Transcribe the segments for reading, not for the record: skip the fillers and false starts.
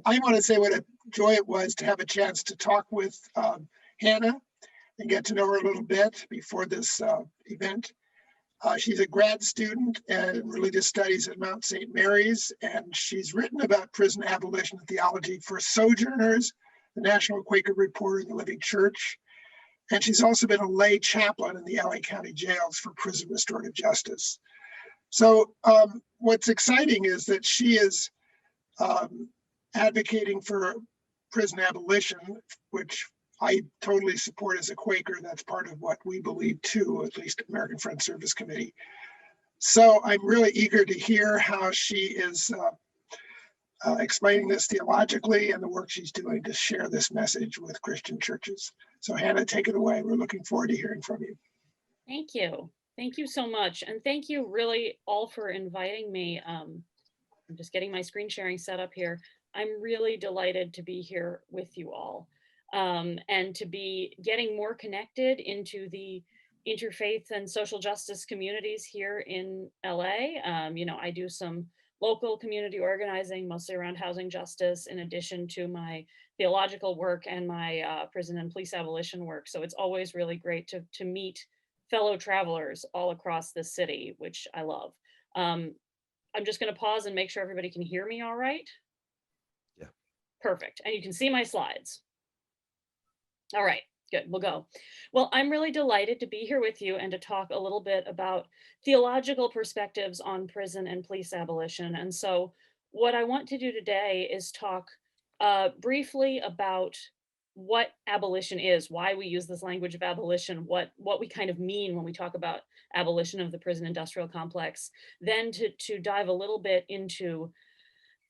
I want to say what a joy it was to have a chance to talk with Hannah and get to know her a little bit before this event. She's a grad student in religious studies at Mount St. Mary's, and she's written about prison abolition and theology for Sojourners, the National Quaker Reporter, and the Living Church. And she's also been a lay chaplain in the LA County jails for Prism Restorative Justice. So what's exciting is that she is advocating for prison abolition, which I totally support as a Quaker. That's part of what we believe too, at least American Friends Service Committee. So I'm really eager to hear how she is explaining this theologically and the work she's doing to share this message with Christian churches. So Hannah, take it away. We're looking forward to hearing from you. Thank you. Thank you so much. And thank you really all for inviting me. I'm just getting my screen sharing set up here. I'm really delighted to be here with you all. And to be getting more connected into the interfaith and social justice communities here in LA. I do some local community organizing, mostly around housing justice, in addition to my theological work and my prison and police abolition work. So it's always really great to meet fellow travelers all across the city, which I love. I'm just going to pause and make sure everybody can hear me all right. Yeah. Perfect. And you can see my slides. All right, good, we'll go. Well, I'm really delighted to be here with you and to talk a little bit about theological perspectives on prison and police abolition. And so what I want to do today is talk briefly about what abolition is, why we use this language of abolition, what we kind of mean when we talk about abolition of the prison industrial complex, then to dive a little bit into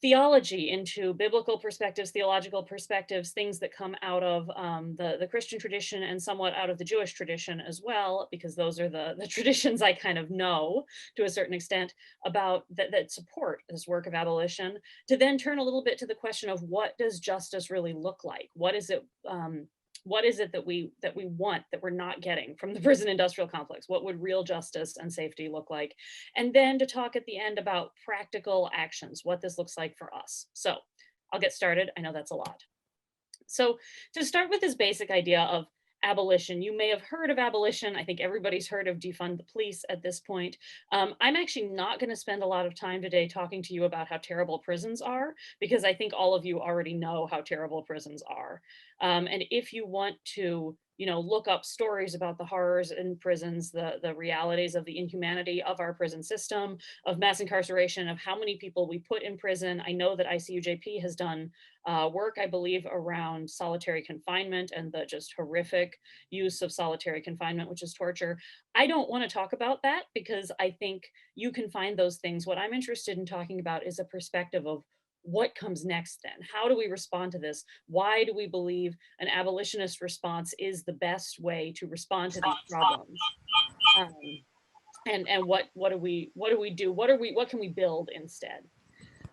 theology, into biblical perspectives, theological perspectives, things that come out of the Christian tradition and somewhat out of the Jewish tradition as well, because those are the traditions I kind of know to a certain extent about that support this work of abolition, to then turn a little bit to the question of what does justice really look like? What is it that we want that we're not getting from the prison industrial complex? What would real justice and safety look like? And then to talk at the end about practical actions, what this looks like for us. So I'll get started. I know that's a lot. So to start with this basic idea of abolition, you may have heard of abolition. I think everybody's heard of defund the police at this point. I'm actually not going to spend a lot of time today talking to you about how terrible prisons are, because I think all of you already know how terrible prisons are. And if you want to, look up stories about the horrors in prisons, the realities of the inhumanity of our prison system, of mass incarceration, of how many people we put in prison. I know that ICUJP has done work, I believe, around solitary confinement and the just horrific use of solitary confinement, which is torture. I don't want to talk about that because I think you can find those things. What I'm interested in talking about is a perspective of what comes next then? How do we respond to this? Why do we believe an abolitionist response is the best way to respond to these problems? And what do we do? What can we build instead?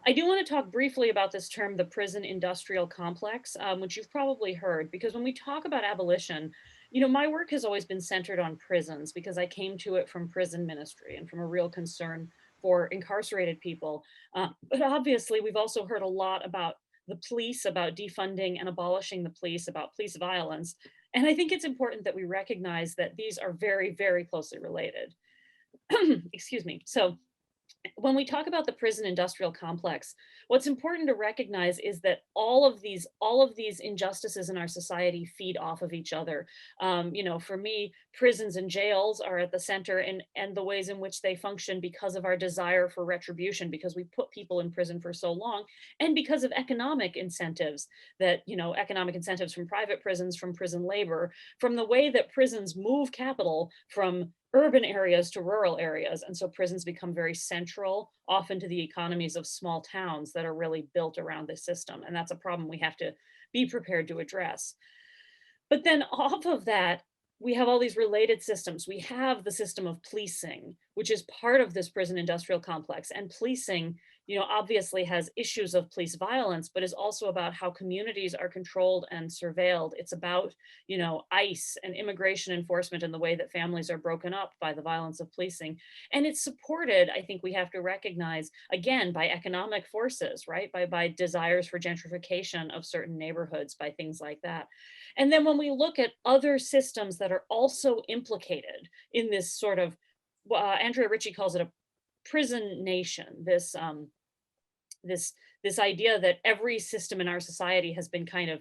I do want to talk briefly about this term, the prison industrial complex, which you've probably heard, because when we talk about abolition, my work has always been centered on prisons because I came to it from prison ministry and from a real concern for incarcerated people. But obviously, we've also heard a lot about the police, about defunding and abolishing the police, about police violence. And I think it's important that we recognize that these are very, very closely related. Excuse me. So when we talk about the prison industrial complex, what's important to recognize is that all of these injustices in our society feed off of each other. For me, prisons and jails are at the center, and the ways in which they function because of our desire for retribution, because we put people in prison for so long, and because of economic incentives economic incentives from private prisons, from prison labor, from the way that prisons move capital from urban areas to rural areas. And so prisons become very central, often to the economies of small towns that are really built around this system. And that's a problem we have to be prepared to address. But then off of that, we have all these related systems. We have the system of policing, which is part of this prison industrial complex. And policing, obviously has issues of police violence, but is also about how communities are controlled and surveilled. It's about, ICE and immigration enforcement and the way that families are broken up by the violence of policing. And it's supported, I think we have to recognize, again, by economic forces, right? By desires for gentrification of certain neighborhoods, by things like that. And then when we look at other systems that are also implicated in this sort of, Andrea Ritchie calls it a prison nation, this idea that every system in our society has been kind of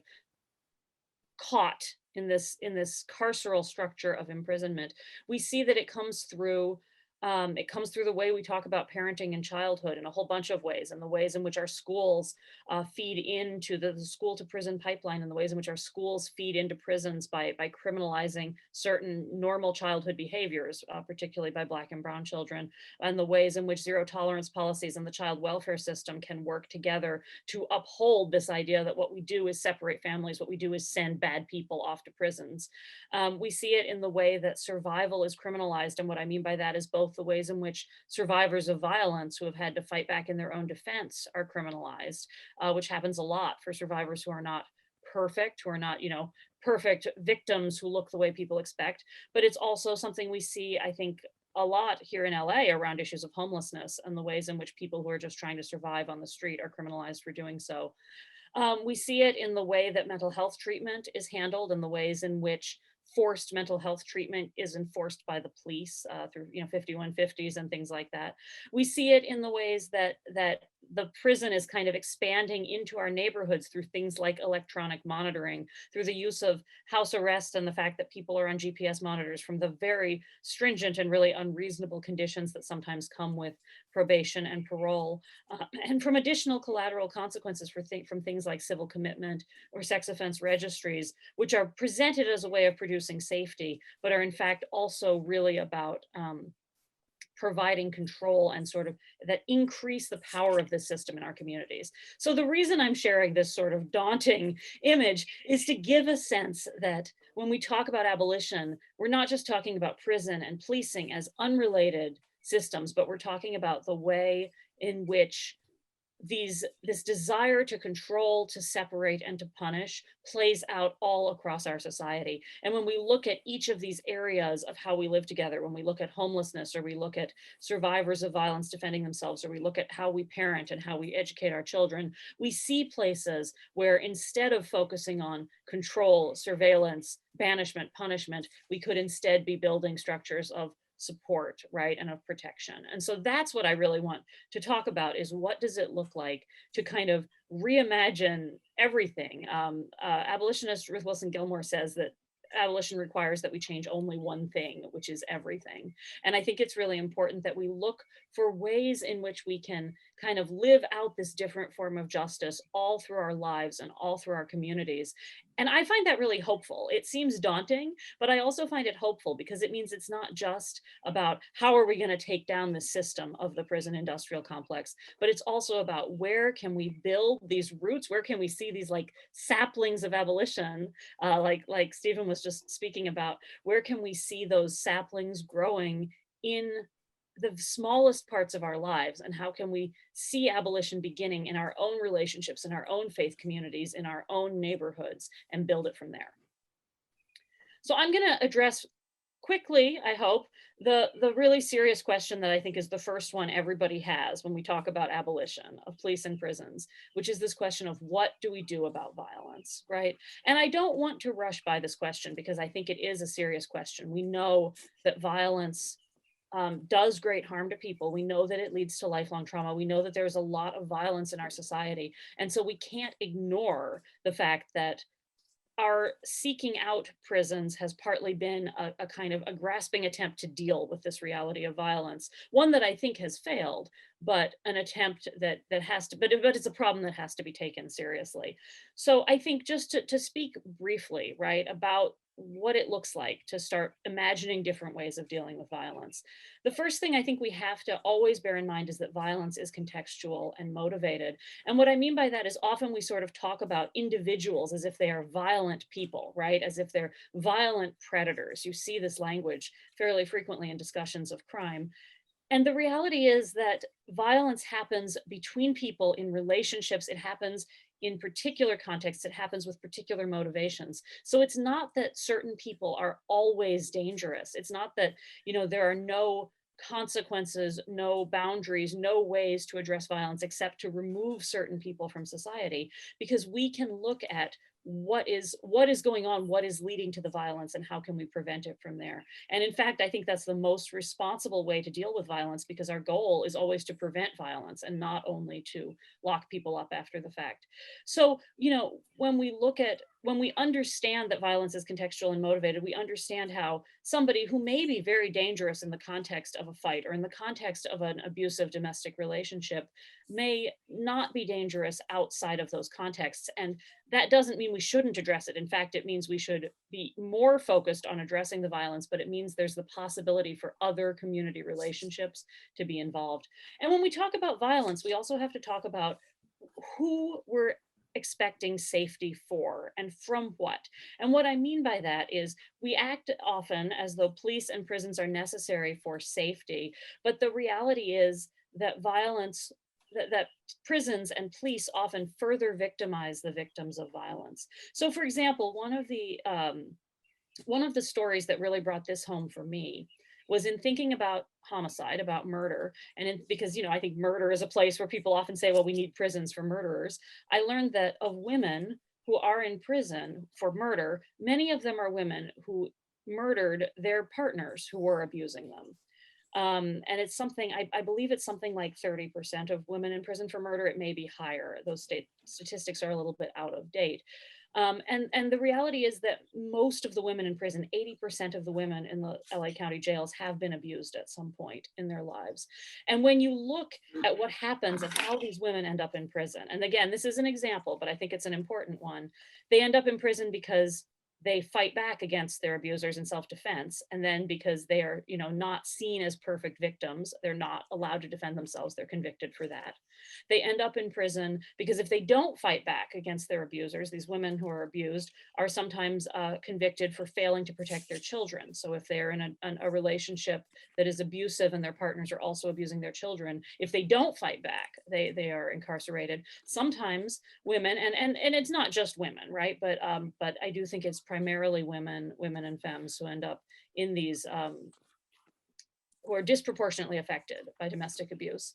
caught in this carceral structure of imprisonment. We see that it comes through the way we talk about parenting and childhood in a whole bunch of ways, and the ways in which our schools feed into the school to prison pipeline, and the ways in which our schools feed into prisons by criminalizing certain normal childhood behaviors, particularly by Black and brown children, and the ways in which zero tolerance policies and the child welfare system can work together to uphold this idea that what we do is separate families, what we do is send bad people off to prisons. We see it in the way that survival is criminalized, and what I mean by that is both the ways in which survivors of violence who have had to fight back in their own defense are criminalized, which happens a lot for survivors who are not perfect, who are not, perfect victims who look the way people expect. But it's also something we see, I think, a lot here in LA around issues of homelessness and the ways in which people who are just trying to survive on the street are criminalized for doing so. We see it in the way that mental health treatment is handled, and the ways in which forced mental health treatment is enforced by the police through 5150s and things like that. We see it in the ways that the prison is kind of expanding into our neighborhoods through things like electronic monitoring, through the use of house arrest and the fact that people are on GPS monitors, from the very stringent and really unreasonable conditions that sometimes come with probation and parole, and from additional collateral consequences from things like civil commitment or sex offense registries, which are presented as a way of producing safety, but are in fact also really about providing control and sort of that increase the power of the system in our communities. So the reason I'm sharing this sort of daunting image is to give a sense that when we talk about abolition, we're not just talking about prison and policing as unrelated systems, but we're talking about the way in which this desire to control, to separate, and to punish plays out all across our society. And when we look at each of these areas of how we live together, when we look at homelessness, or we look at survivors of violence defending themselves, or we look at how we parent and how we educate our children, we see places where instead of focusing on control, surveillance, banishment, punishment, we could instead be building structures of support, right, and of protection. And so that's what I really want to talk about, is what does it look like to kind of reimagine everything. Abolitionist Ruth Wilson Gilmore says that abolition requires that we change only one thing, which is everything. And I think it's really important that we look for ways in which we can kind of live out this different form of justice all through our lives and all through our communities. And I find that really hopeful. It seems daunting, but I also find it hopeful because it means it's not just about how are we going to take down the system of the prison industrial complex, but it's also about where can we build these roots, where can we see these like saplings of abolition, like Stephen was just speaking about, where can we see those saplings growing in the smallest parts of our lives, and how can we see abolition beginning in our own relationships, in our own faith communities, in our own neighborhoods, and build it from there. So I'm going to address quickly, I hope, the really serious question that I think is the first one everybody has when we talk about abolition of police and prisons, which is this question of what do we do about violence, right? And I don't want to rush by this question because I think it is a serious question. We know that violence does great harm to people. We know that it leads to lifelong trauma. We know that there's a lot of violence in our society. And so we can't ignore the fact that our seeking out prisons has partly been a kind of a grasping attempt to deal with this reality of violence, one that I think has failed, but an attempt that has to, but it's a problem that has to be taken seriously. So I think just to speak briefly, right, about what it looks like to start imagining different ways of dealing with violence. The first thing I think we have to always bear in mind is that violence is contextual and motivated. And what I mean by that is often we sort of talk about individuals as if they are violent people, right? As if they're violent predators. You see this language fairly frequently in discussions of crime. And the reality is that violence happens between people in relationships. It happens in particular contexts. It happens with particular motivations. So it's not that certain people are always dangerous. It's not that, there are no consequences, no boundaries, no ways to address violence except to remove certain people from society, because we can look at what is going on, what is leading to the violence, and how can we prevent it from there. And in fact, I think that's the most responsible way to deal with violence, because our goal is always to prevent violence and not only to lock people up after the fact. So, when we understand that violence is contextual and motivated, we understand how somebody who may be very dangerous in the context of a fight or in the context of an abusive domestic relationship may not be dangerous outside of those contexts. And that doesn't mean we shouldn't address it. In fact, it means we should be more focused on addressing the violence, but it means there's the possibility for other community relationships to be involved. And when we talk about violence, we also have to talk about who we're expecting safety for and from what. And what I mean by that is we act often as though police and prisons are necessary for safety, but the reality is that that prisons and police often further victimize the victims of violence. So for example, one of the stories that really brought this home for me was in thinking about homicide, about murder, because I think murder is a place where people often say, well, we need prisons for murderers. I learned that of women who are in prison for murder, many of them are women who murdered their partners who were abusing them. And it's something, I believe it's something like 30% of women in prison for murder. It may be higher. Those statistics are a little bit out of date. And the reality is that most of the women in prison, 80% of the women in the LA County jails have been abused at some point in their lives. And when you look at what happens and how these women end up in prison, and again, this is an example, but I think it's an important one. They end up in prison because they fight back against their abusers in self-defense. And then because they are, not seen as perfect victims, they're not allowed to defend themselves. They're convicted for that. They end up in prison because if they don't fight back against their abusers, these women who are abused are sometimes convicted for failing to protect their children. So if they're in a relationship that is abusive and their partners are also abusing their children, if they don't fight back, they are incarcerated. Sometimes women, and it's not just women, right? But I do think it's primarily women and femmes who end up in these, who are disproportionately affected by domestic abuse.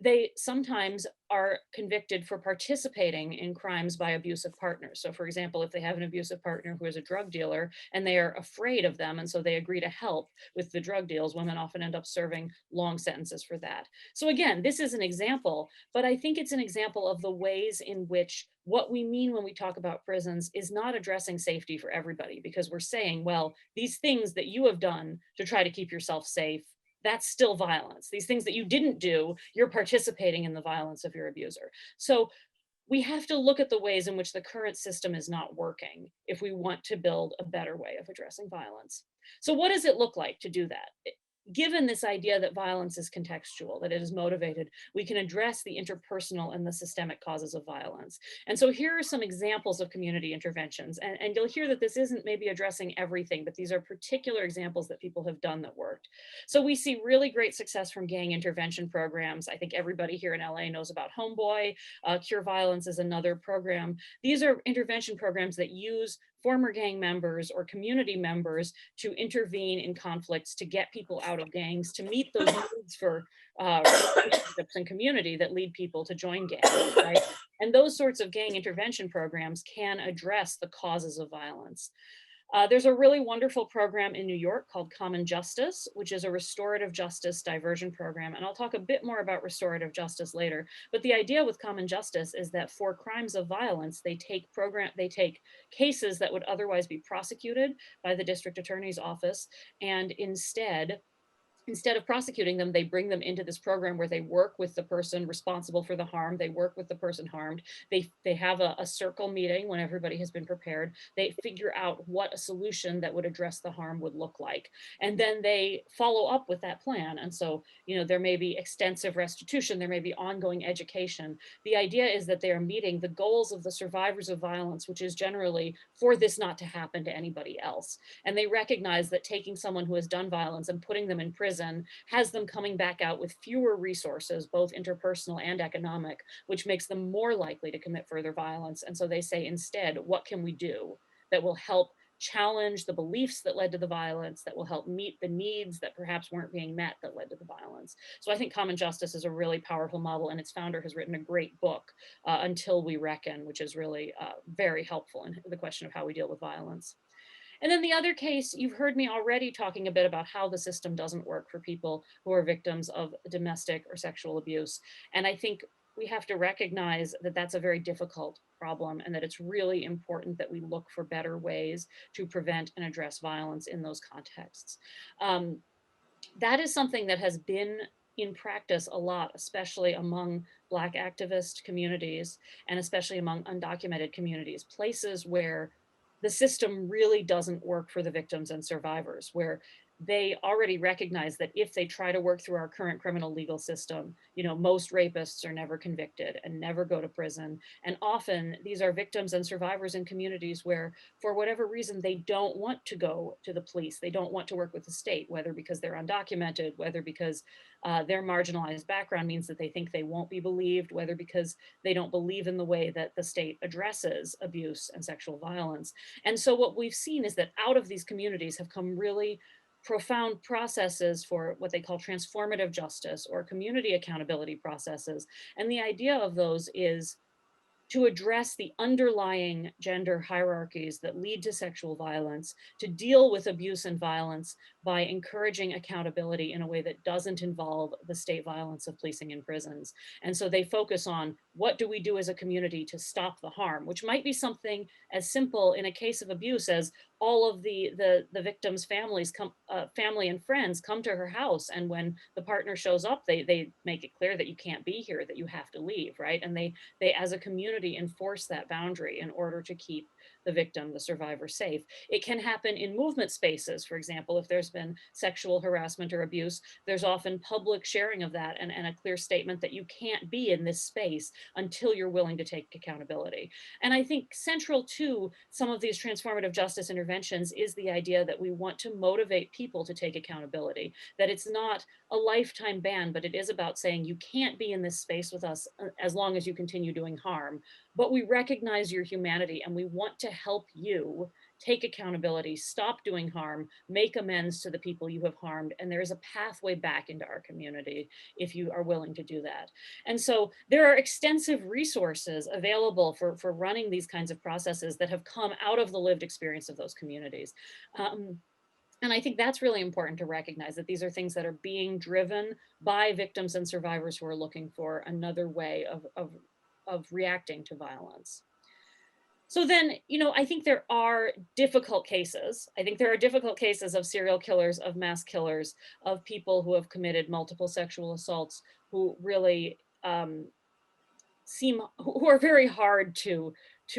They sometimes are convicted for participating in crimes by abusive partners. So for example, if they have an abusive partner who is a drug dealer and they are afraid of them, and so they agree to help with the drug deals, women often end up serving long sentences for that. So again, this is an example, but I think it's an example of the ways in which what we mean when we talk about prisons is not addressing safety for everybody, because we're saying, well, these things that you have done to try to keep yourself safe, that's still violence. These things that you didn't do, you're participating in the violence of your abuser. So we have to look at the ways in which the current system is not working if we want to build a better way of addressing violence. So what does it look like to do that? Given this idea that violence is contextual, that it is motivated, we can address the interpersonal and the systemic causes of violence. And so here are some examples of community interventions. And you'll hear that this isn't maybe addressing everything, but these are particular examples that people have done that worked. So we see really great success from gang intervention programs. I think everybody here in LA knows about Homeboy. Cure Violence is another program. These are intervention programs that use former gang members or community members to intervene in conflicts, to get people out of gangs, to meet those needs for relationships and community that lead people to join gangs, right? And those sorts of gang intervention programs can address the causes of violence. There's a really wonderful program in New York called Common Justice, which is a restorative justice diversion program. And I'll talk a bit more about restorative justice later. But the idea with Common Justice is that for crimes of violence, they take cases that would otherwise be prosecuted by the district attorney's office, and instead of prosecuting them, they bring them into this program where they work with the person responsible for the harm. They work with the person harmed. They have a circle meeting when everybody has been prepared. They figure out what a solution that would address the harm would look like. And then they follow up with that plan. And so, there may be extensive restitution, there may be ongoing education. The idea is that they are meeting the goals of the survivors of violence, which is generally for this not to happen to anybody else. And they recognize that taking someone who has done violence and putting them in prison prison has them coming back out with fewer resources, both interpersonal and economic, which makes them more likely to commit further violence. And so they say, instead, what can we do that will help challenge the beliefs that led to the violence, that will help meet the needs that perhaps weren't being met that led to the violence? So I think common justice is a really powerful model, and its founder has written a great book, Until We Reckon, which is really very helpful in the question of how we deal with violence. And then the other case, you've heard me already talking a bit about how the system doesn't work for people who are victims of domestic or sexual abuse. And I think we have to recognize that that's a very difficult problem, and that it's really important that we look for better ways to prevent and address violence in those contexts. That is something that has been in practice a lot, especially among Black activist communities, and especially among undocumented communities, places where the system really doesn't work for the victims and survivors, where they already recognize that if they try to work through our current criminal legal system, most rapists are never convicted and never go to prison. And often these are victims and survivors in communities where, for whatever reason, they don't want to go to the police. They don't want to work with the state, whether because they're undocumented, whether because their marginalized background means that they think they won't be believed, whether because they don't believe in the way that the state addresses abuse and sexual violence. And so what we've seen is that out of these communities have come really profound processes for what they call transformative justice or community accountability processes. And the idea of those is to address the underlying gender hierarchies that lead to sexual violence, to deal with abuse and violence by encouraging accountability in a way that doesn't involve the state violence of policing in prisons. And so they focus on, what do we do as a community to stop the harm, which might be something as simple in a case of abuse as all of the victim's family and friends come to her house, and when the partner shows up, they make it clear that you can't be here, that you have to leave, right? And they as a community enforce that boundary in order to keep the victim, the survivor, safe. It can happen in movement spaces. For example, if there's been sexual harassment or abuse, there's often public sharing of that, and a clear statement that you can't be in this space until you're willing to take accountability. And I think central to some of these transformative justice interventions is the idea that we want to motivate people to take accountability, that it's not a lifetime ban, but it is about saying, you can't be in this space with us as long as you continue doing harm, but we recognize your humanity and we want to help you take accountability, stop doing harm, make amends to the people you have harmed, and there is a pathway back into our community if you are willing to do that. And so there are extensive resources available for running these kinds of processes that have come out of the lived experience of those communities. And I think that's really important to recognize, that these are things that are being driven by victims and survivors who are looking for another way of reacting to violence. So then, I think there are difficult cases. I think there are difficult cases of serial killers, of mass killers, of people who have committed multiple sexual assaults, who really who are very hard to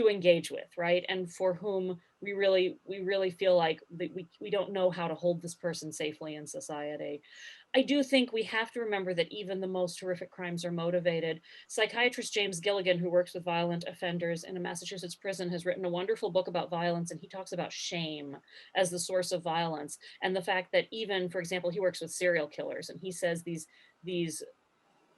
engage with, right? And for whom we really feel like that we don't know how to hold this person safely in society. I do think we have to remember that even the most horrific crimes are motivated. Psychiatrist James Gilligan, who works with violent offenders in a Massachusetts prison, has written a wonderful book about violence, and he talks about shame as the source of violence, and the fact that even, for example, he works with serial killers, and he says these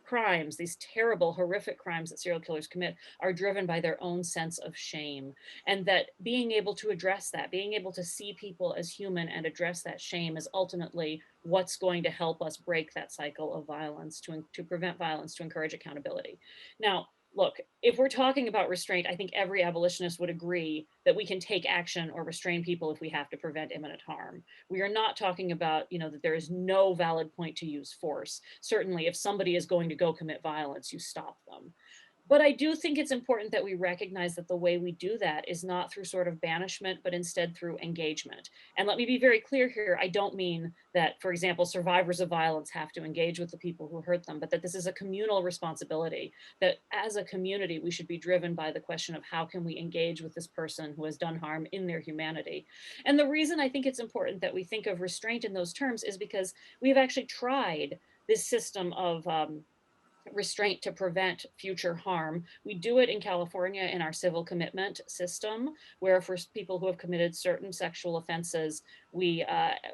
crimes, these terrible, horrific crimes that serial killers commit, are driven by their own sense of shame. And that being able to address that, being able to see people as human and address that shame, is ultimately what's going to help us break that cycle of violence, to prevent violence, to encourage accountability. Now, look, if we're talking about restraint, I think every abolitionist would agree that we can take action or restrain people if we have to prevent imminent harm. We are not talking about, that there is no valid point to use force. Certainly, if somebody is going to go commit violence, you stop them. But I do think it's important that we recognize that the way we do that is not through sort of banishment, but instead through engagement. And let me be very clear here, I don't mean that, for example, survivors of violence have to engage with the people who hurt them, but that this is a communal responsibility, that as a community, we should be driven by the question of how can we engage with this person who has done harm in their humanity. And the reason I think it's important that we think of restraint in those terms is because we've actually tried this system of restraint to prevent future harm. We do it in California in our civil commitment system, where for people who have committed certain sexual offenses, we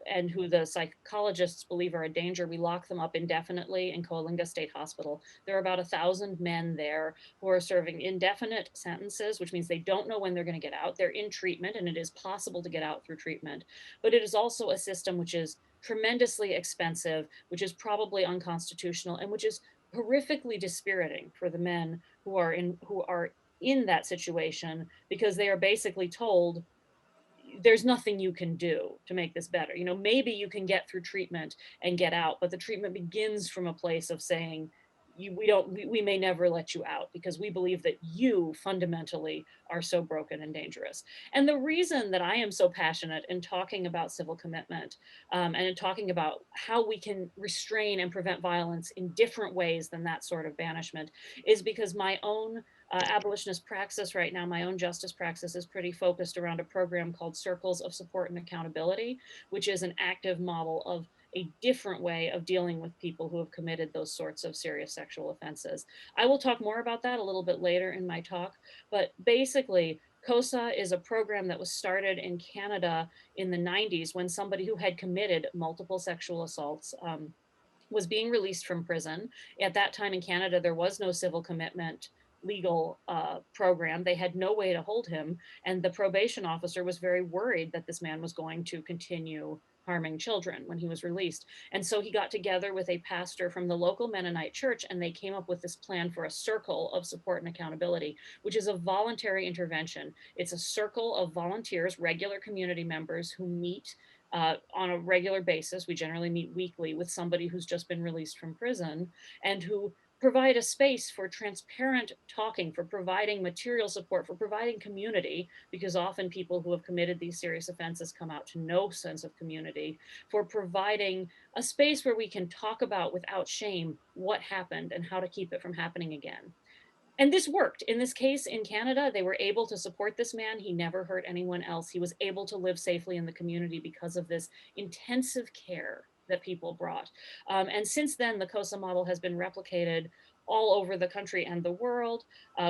and who the psychologists believe are a danger, we lock them up indefinitely in Coalinga State Hospital. There are about 1,000 men there who are serving indefinite sentences, which means they don't know when they're going to get out. They're in treatment, and it is possible to get out through treatment. But it is also a system which is tremendously expensive, which is probably unconstitutional, and which is horrifically dispiriting for the men who are in that situation, because they are basically told there's nothing you can do to make this better. You know, maybe you can get through treatment and get out, but the treatment begins from a place of saying, we may never let you out because we believe that you fundamentally are so broken and dangerous. And the reason that I am so passionate in talking about civil commitment, and in talking about how we can restrain and prevent violence in different ways than that sort of banishment, is because my own abolitionist praxis right now, my own justice praxis, is pretty focused around a program called Circles of Support and Accountability, which is an active model of a different way of dealing with people who have committed those sorts of serious sexual offenses. I will talk more about that a little bit later in my talk, but basically, COSA is a program that was started in Canada in the 90s when somebody who had committed multiple sexual assaults was being released from prison. At that time in Canada, there was no civil commitment legal program. They had no way to hold him. And the probation officer was very worried that this man was going to continue harming children when he was released. And so he got together with a pastor from the local Mennonite church, and they came up with this plan for a circle of support and accountability, which is a voluntary intervention. It's a circle of volunteers, regular community members who meet on a regular basis. We generally meet weekly with somebody who's just been released from prison, and who provide a space for transparent talking, for providing material support, for providing community, because often people who have committed these serious offenses come out to no sense of community, for providing a space where we can talk about without shame what happened and how to keep it from happening again. And this worked. In this case in Canada, they were able to support this man. He never hurt anyone else. He was able to live safely in the community because of this intensive care that people brought. And since then, the COSA model has been replicated all over the country and the world.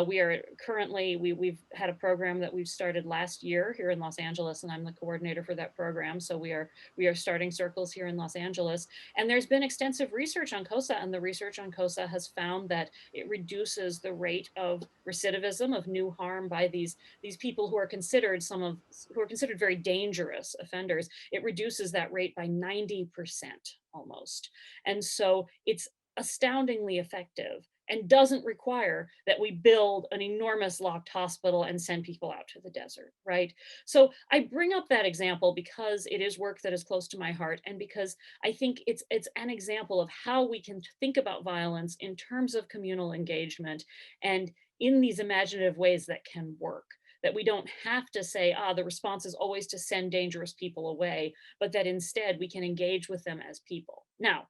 We are currently, we've had a program that we've started last year here in Los Angeles, and I'm the coordinator for that program. So we are starting circles here in Los Angeles. And there's been extensive research on COSA, and the research on COSA has found that it reduces the rate of recidivism, of new harm by these people who are considered very dangerous offenders. It reduces that rate by 90% almost. And so it's astoundingly effective and doesn't require that we build an enormous locked hospital and send people out to the desert, right? So I bring up that example because it is work that is close to my heart, and because I think it's an example of how we can think about violence in terms of communal engagement and in these imaginative ways that can work. That we don't have to say, the response is always to send dangerous people away, but that instead we can engage with them as people. Now,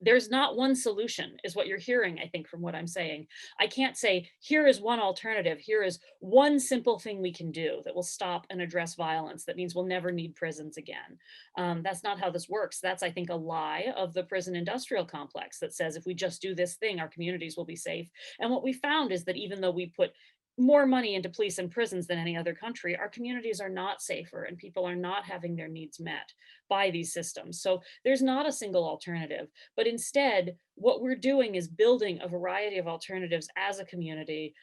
there's not one solution, is what you're hearing, I think, from what I'm saying. I can't say, here is one alternative, here is one simple thing we can do that will stop and address violence. That means we'll never need prisons again. That's not how this works. That's, I think, a lie of the prison industrial complex that says if we just do this thing, our communities will be safe. And what we found is that even though we put more money into police and prisons than any other country, our communities are not safer, and people are not having their needs met by these systems. So there's not a single alternative, but instead what we're doing is building a variety of alternatives as a community.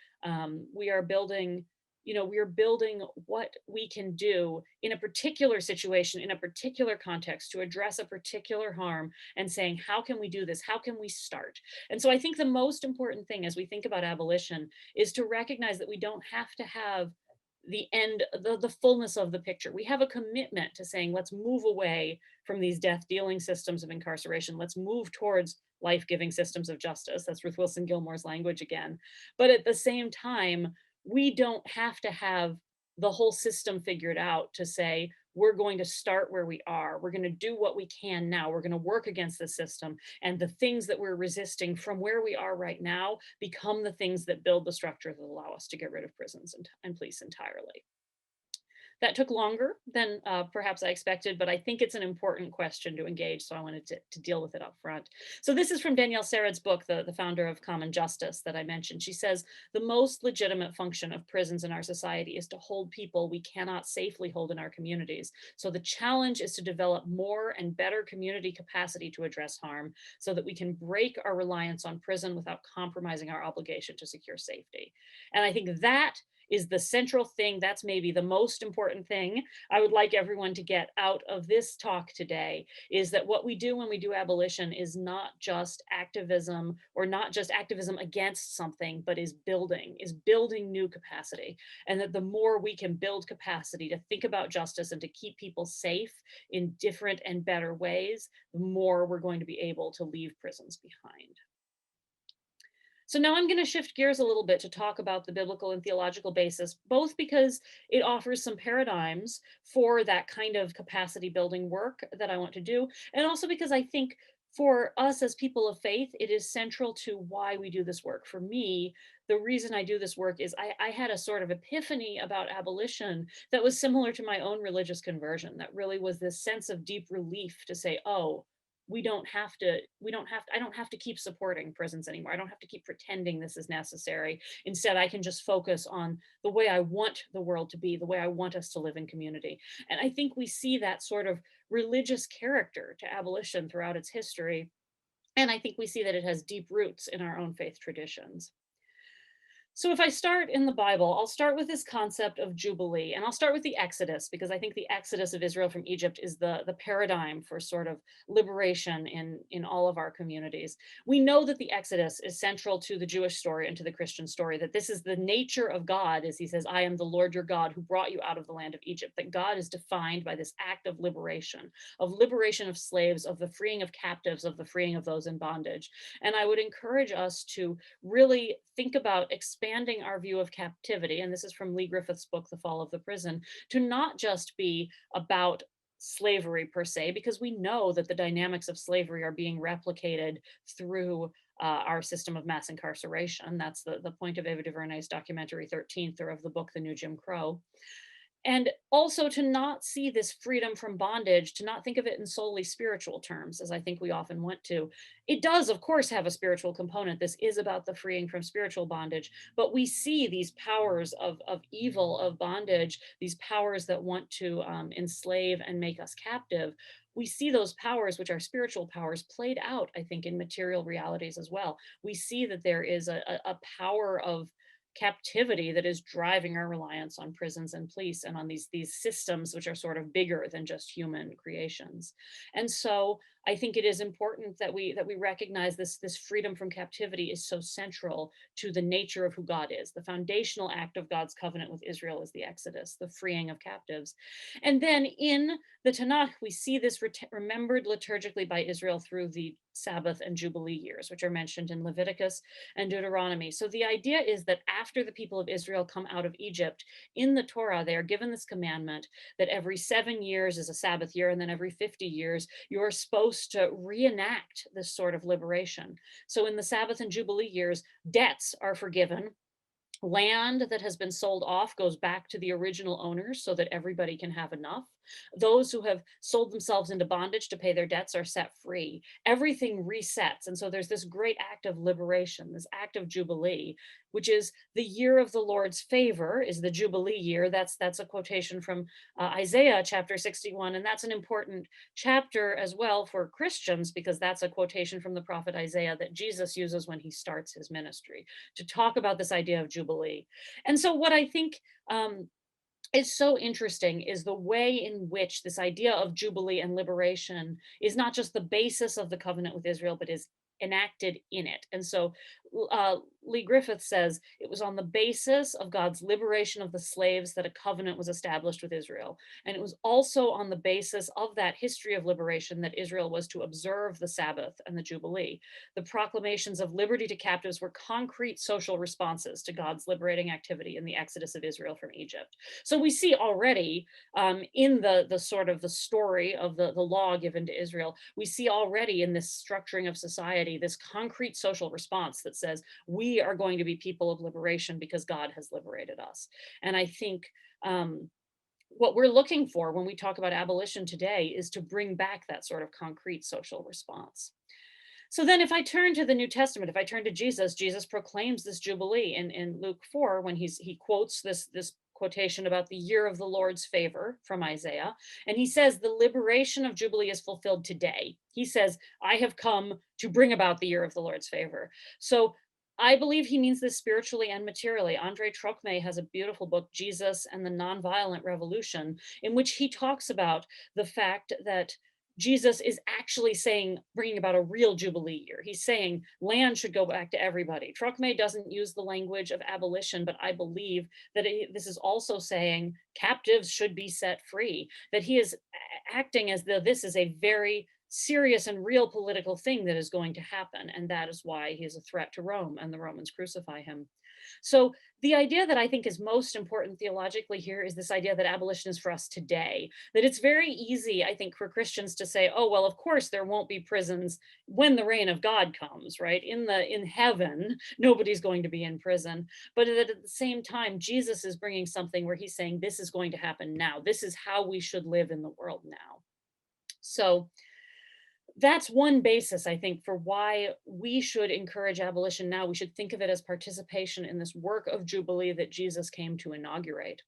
We are building, we're building what we can do in a particular situation, in a particular context, to address a particular harm, and saying, how can we do this? How can we start? And so I think the most important thing as we think about abolition is to recognize that we don't have to have the end, the fullness of the picture. We have a commitment to saying, let's move away from these death dealing systems of incarceration. Let's move towards life-giving systems of justice. That's Ruth Wilson Gilmore's language again. But at the same time, we don't have to have the whole system figured out to say, we're going to start where we are. We're going to do what we can now. We're going to work against the system. And the things that we're resisting from where we are right now become the things that build the structure that allow us to get rid of prisons and police entirely. That took longer than perhaps I expected, but I think it's an important question to engage, so I wanted to deal with it up front. So this is from Danielle Sered's book, the founder of Common Justice that I mentioned. She says, the most legitimate function of prisons in our society is to hold people we cannot safely hold in our communities. So the challenge is to develop more and better community capacity to address harm so that we can break our reliance on prison without compromising our obligation to secure safety. And I think that is the central thing. That's maybe the most important thing I would like everyone to get out of this talk today, is that what we do when we do abolition is not just activism, or not just activism against something, but is building new capacity. And that the more we can build capacity to think about justice and to keep people safe in different and better ways, the more we're going to be able to leave prisons behind. So now I'm going to shift gears a little bit to talk about the biblical and theological basis, both because it offers some paradigms for that kind of capacity building work that I want to do, and also because I think for us as people of faith, it is central to why we do this work. For me, the reason I do this work is I had a sort of epiphany about abolition that was similar to my own religious conversion, that really was this sense of deep relief to say, oh, I don't have to keep supporting prisons anymore. I don't have to keep pretending this is necessary. Instead, I can just focus on the way I want the world to be, the way I want us to live in community. And I think we see that sort of religious character to abolition throughout its history. And I think we see that it has deep roots in our own faith traditions. So if I start in the Bible, I'll start with this concept of Jubilee, and I'll start with the Exodus, because I think the Exodus of Israel from Egypt is the paradigm for sort of liberation in all of our communities. We know that the Exodus is central to the Jewish story and to the Christian story, that this is the nature of God, as he says, I am the Lord your God who brought you out of the land of Egypt, that God is defined by this act of liberation of slaves, of the freeing of captives, of the freeing of those in bondage. And I would encourage us to really think about expanding our view of captivity, and this is from Lee Griffith's book, The Fall of the Prison, to not just be about slavery per se, because we know that the dynamics of slavery are being replicated through our system of mass incarceration. That's the point of Ava DuVernay's documentary 13th, or of the book, The New Jim Crow. And also to not see this freedom from bondage, to not think of it in solely spiritual terms, as I think we often want to. It does, of course, have a spiritual component. This is about the freeing from spiritual bondage, but we see these powers of evil, of bondage, these powers that want to enslave and make us captive. We see those powers, which are spiritual powers, played out, I think, in material realities as well. We see that there is a power of captivity that is driving our reliance on prisons and police and on these systems which are sort of bigger than just human creations. And so I think it is important that we recognize this freedom from captivity is so central to the nature of who God is. The foundational act of God's covenant with Israel is the Exodus, the freeing of captives. And then in the Tanakh, we see this remembered liturgically by Israel through the Sabbath and Jubilee years, which are mentioned in Leviticus and Deuteronomy. So the idea is that after the people of Israel come out of Egypt, in the Torah, they are given this commandment that every 7 years is a Sabbath year, and then every 50 years, you're supposed to reenact this sort of liberation. So in the Sabbath and Jubilee years, debts are forgiven. Land that has been sold off goes back to the original owners so that everybody can have enough. Those who have sold themselves into bondage to pay their debts are set free. Everything resets. And so there's this great act of liberation, this act of Jubilee, which is the year of the Lord's favor, is the Jubilee year. That's a quotation from Isaiah chapter 61. And that's an important chapter as well for Christians, because that's a quotation from the prophet Isaiah that Jesus uses when he starts his ministry to talk about this idea of Jubilee. And so what I think is so interesting is the way in which this idea of Jubilee and liberation is not just the basis of the covenant with Israel, but is enacted in it. And so Lee Griffith says it was on the basis of God's liberation of the slaves that a covenant was established with Israel. And it was also on the basis of that history of liberation that Israel was to observe the Sabbath and the Jubilee. The proclamations of liberty to captives were concrete social responses to God's liberating activity in the exodus of Israel from Egypt. So we see already in the sort of the story of the law given to Israel, we see already in this structuring of society, this concrete social response that says, we are going to be people of liberation because God has liberated us. And I think what we're looking for when we talk about abolition today is to bring back that sort of concrete social response. So then if I turn to the New Testament, if I turn to Jesus, Jesus proclaims this Jubilee in Luke 4 when he quotes this quotation about the year of the Lord's favor from Isaiah. And he says, the liberation of Jubilee is fulfilled today. He says, I have come to bring about the year of the Lord's favor. So I believe he means this spiritually and materially. Andre Trocmé has a beautiful book, Jesus and the Nonviolent Revolution, in which he talks about the fact that Jesus is actually saying, bringing about a real Jubilee year. He's saying land should go back to everybody. Trocmé doesn't use the language of abolition, but I believe that this is also saying captives should be set free, that he is acting as though this is a very serious and real political thing that is going to happen. And that is why he is a threat to Rome and the Romans crucify him. So the idea that I think is most important theologically here is this idea that abolition is for us today, that it's very easy, I think, for Christians to say, oh, well, of course there won't be prisons when the reign of God comes, right? In heaven, nobody's going to be in prison. But that at the same time, Jesus is bringing something where he's saying this is going to happen now. This is how we should live in the world now. So that's one basis, I think, for why we should encourage abolition now. We should think of it as participation in this work of Jubilee that Jesus came to inaugurate.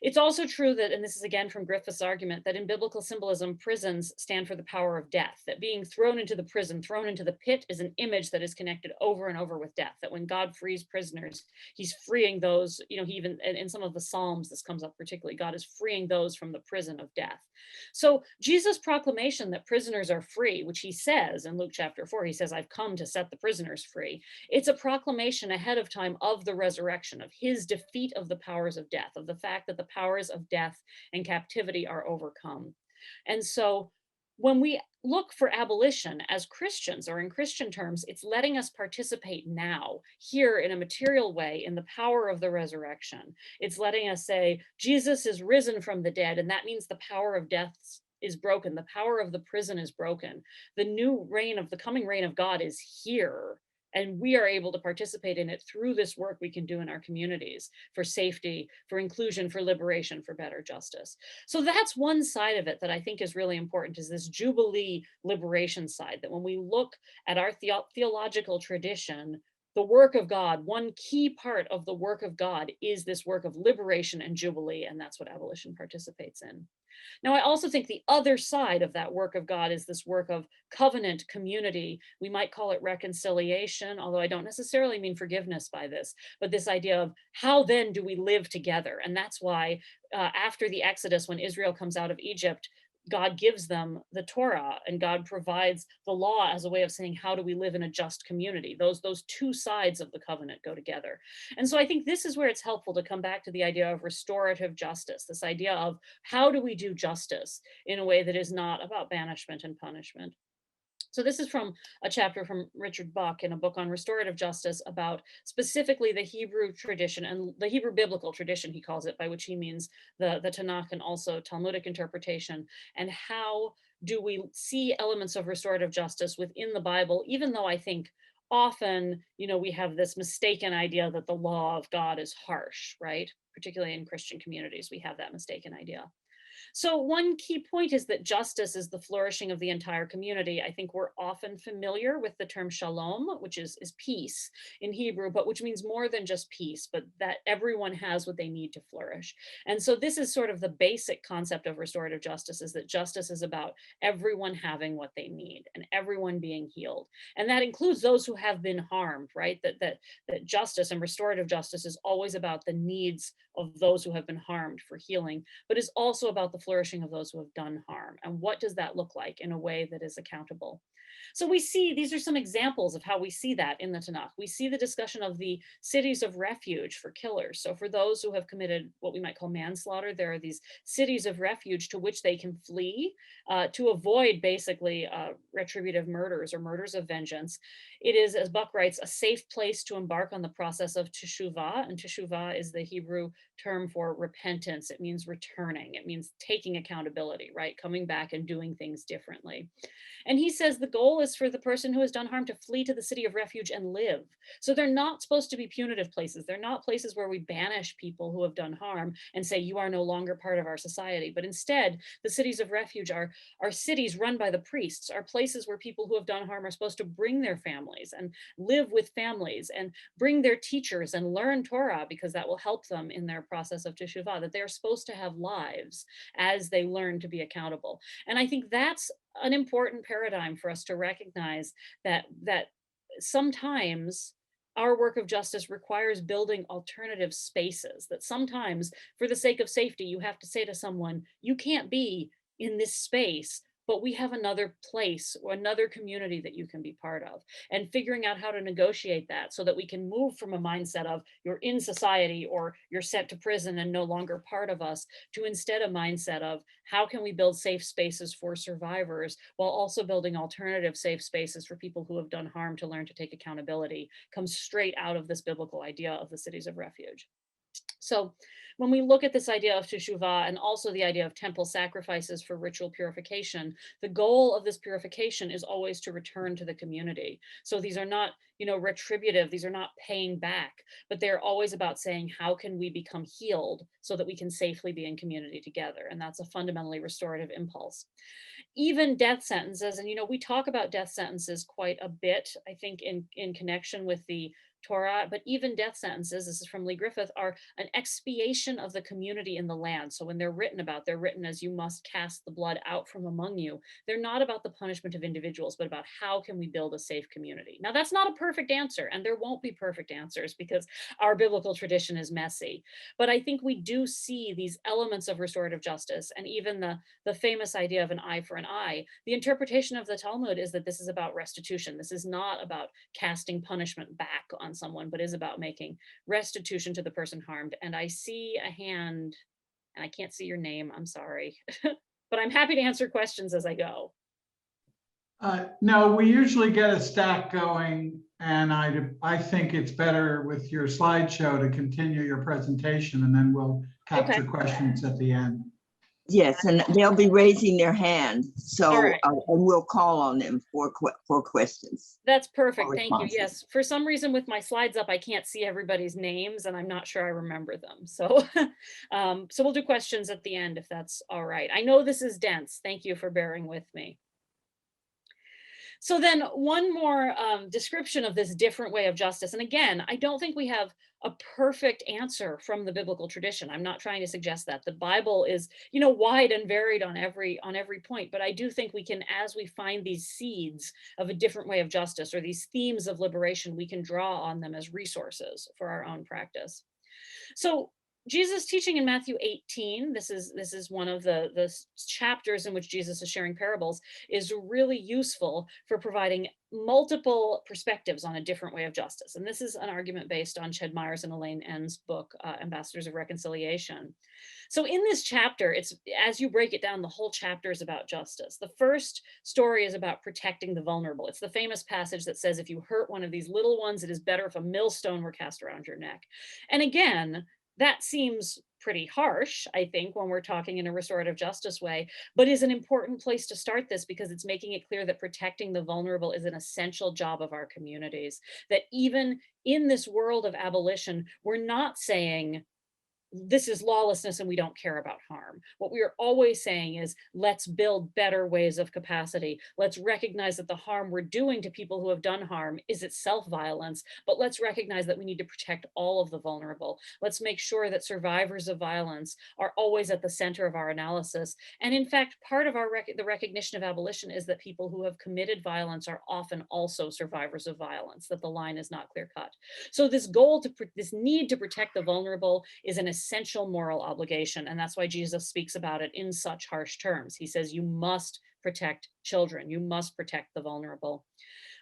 It's also true that, and this is again from Griffith's argument, that in biblical symbolism, prisons stand for the power of death, that being thrown into the prison, thrown into the pit is an image that is connected over and over with death, that when God frees prisoners, he's freeing those, he even, in some of the Psalms, this comes up particularly, God is freeing those from the prison of death. So Jesus' proclamation that prisoners are free, which he says in Luke chapter 4, he says, I've come to set the prisoners free. It's a proclamation ahead of time of the resurrection, of his defeat of the powers of death, of the fact that the powers of death and captivity are overcome. And so when we look for abolition as Christians, or in Christian terms, it's letting us participate now, here in a material way, in the power of the resurrection. It's letting us say, Jesus is risen from the dead, and that means the power of death is broken. The power of the prison is broken. The new reign of the coming reign of God is here. And we are able to participate in it through this work we can do in our communities for safety, for inclusion, for liberation, for better justice. So that's one side of it that I think is really important, is this Jubilee liberation side, that when we look at our theological tradition, the work of God, one key part of the work of God is this work of liberation and Jubilee, and that's what abolition participates in. Now, I also think the other side of that work of God is this work of covenant community. We might call it reconciliation, although I don't necessarily mean forgiveness by this, but this idea of how then do we live together? And that's why after the Exodus, when Israel comes out of Egypt, God gives them the Torah, and God provides the law as a way of saying, how do we live in a just community? Those two sides of the covenant go together. And so I think this is where it's helpful to come back to the idea of restorative justice, this idea of how do we do justice in a way that is not about banishment and punishment. So this is from a chapter from Richard Buck in a book on restorative justice about specifically the Hebrew tradition and the Hebrew biblical tradition, he calls it, by which he means the Tanakh and also Talmudic interpretation, and how do we see elements of restorative justice within the Bible, even though I think often, we have this mistaken idea that the law of God is harsh, right? Particularly in Christian communities, we have that mistaken idea. So one key point is that justice is the flourishing of the entire community. I think we're often familiar with the term shalom, which is peace in Hebrew, but which means more than just peace, but that everyone has what they need to flourish. And so this is sort of the basic concept of restorative justice, is that justice is about everyone having what they need and everyone being healed. And that includes those who have been harmed, right? That justice and restorative justice is always about the needs of those who have been harmed for healing, but is also about the flourishing of those who have done harm. And what does that look like in a way that is accountable? So we see, these are some examples of how we see that in the Tanakh. We see the discussion of the cities of refuge for killers. So for those who have committed what we might call manslaughter, there are these cities of refuge to which they can flee to avoid basically retributive murders or murders of vengeance. It is, as Buck writes, a safe place to embark on the process of teshuvah, and teshuvah is the Hebrew term for repentance. It means returning. It means taking accountability, right? Coming back and doing things differently. And he says the goal goal is for the person who has done harm to flee to the city of refuge and live. So they're not supposed to be punitive places. They're not places where we banish people who have done harm and say, you are no longer part of our society. But instead, the cities of refuge are cities run by the priests, are places where people who have done harm are supposed to bring their families and live with families and bring their teachers and learn Torah, because that will help them in their process of teshuvah, that they're supposed to have lives as they learn to be accountable. And I think that's an important paradigm for us to recognize, that sometimes our work of justice requires building alternative spaces, that sometimes for the sake of safety, you have to say to someone, you can't be in this space, but we have another place or another community that you can be part of, and figuring out how to negotiate that so that we can move from a mindset of you're in society or you're sent to prison and no longer part of us, to instead a mindset of how can we build safe spaces for survivors while also building alternative safe spaces for people who have done harm to learn to take accountability, comes straight out of this biblical idea of the cities of refuge. So when we look at this idea of teshuvah and also the idea of temple sacrifices for ritual purification, the goal of this purification is always to return to the community. So these are not, retributive, these are not paying back, but they're always about saying, how can we become healed so that we can safely be in community together? And that's a fundamentally restorative impulse. Even death sentences, and we talk about death sentences quite a bit, I think, in connection with the Torah, but even death sentences, this is from Lee Griffith, are an expiation of the community in the land. So when they're written about, they're written as you must cast the blood out from among you. They're not about the punishment of individuals, but about how can we build a safe community. Now, that's not a perfect answer, and there won't be perfect answers because our biblical tradition is messy. But I think we do see these elements of restorative justice, and even the famous idea of an eye for an eye. The interpretation of the Talmud is that this is about restitution. This is not about casting punishment back on someone, but is about making restitution to the person harmed. And I see a hand, and I can't see your name, I'm sorry, but I'm happy to answer questions as I go. No, we usually get a stack going, and I think it's better with your slideshow to continue your presentation, and then we'll capture questions at the end. Yes, and they'll be raising their hand, so right. and we'll call on them for questions. That's perfect. Thank you. Yes, for some reason with my slides up, I can't see everybody's names, and I'm not sure I remember them. So, so we'll do questions at the end if that's all right. I know this is dense. Thank you for bearing with me. So then one more description of this different way of justice. And again, I don't think we have a perfect answer from the biblical tradition. I'm not trying to suggest that. The Bible is, wide and varied on every point, but I do think we can, as we find these seeds of a different way of justice or these themes of liberation, we can draw on them as resources for our own practice. So Jesus' teaching in Matthew 18, this is one of the chapters in which Jesus is sharing parables, is really useful for providing multiple perspectives on a different way of justice. And this is an argument based on Ched Myers and Elaine N's book, Ambassadors of Reconciliation. So in this chapter, it's, as you break it down, the whole chapter is about justice. The first story is about protecting the vulnerable. It's the famous passage that says, if you hurt one of these little ones, it is better if a millstone were cast around your neck. And again, that seems pretty harsh, I think, when we're talking in a restorative justice way, but is an important place to start this because it's making it clear that protecting the vulnerable is an essential job of our communities. That even in this world of abolition, we're not saying, this is lawlessness and we don't care about harm. What we are always saying is, let's build better ways of capacity. Let's recognize that the harm we're doing to people who have done harm is itself violence, but let's recognize that we need to protect all of the vulnerable. Let's make sure that survivors of violence are always at the center of our analysis. And in fact, part of the recognition of abolition is that people who have committed violence are often also survivors of violence, that the line is not clear cut. So this need to protect the vulnerable is an essential moral obligation. And that's why Jesus speaks about it in such harsh terms. He says, you must protect children. You must protect the vulnerable.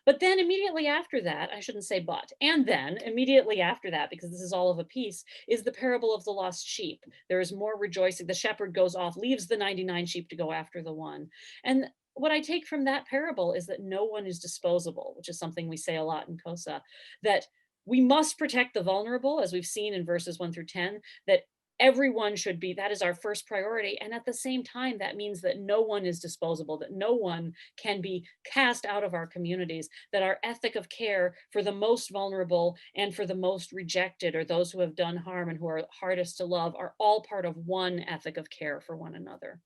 But then immediately after that, I shouldn't say but, and then immediately after that, because this is all of a piece, is the parable of the lost sheep. There is more rejoicing. The shepherd goes off, leaves the 99 sheep to go after the one. And what I take from that parable is that no one is disposable, which is something we say a lot in COSA, that we must protect the vulnerable, as we've seen in verses 1 through 10, that everyone should be, that is our first priority. And at the same time, that means that no one is disposable, that no one can be cast out of our communities, that our ethic of care for the most vulnerable and for the most rejected, or those who have done harm and who are hardest to love, are all part of one ethic of care for one another.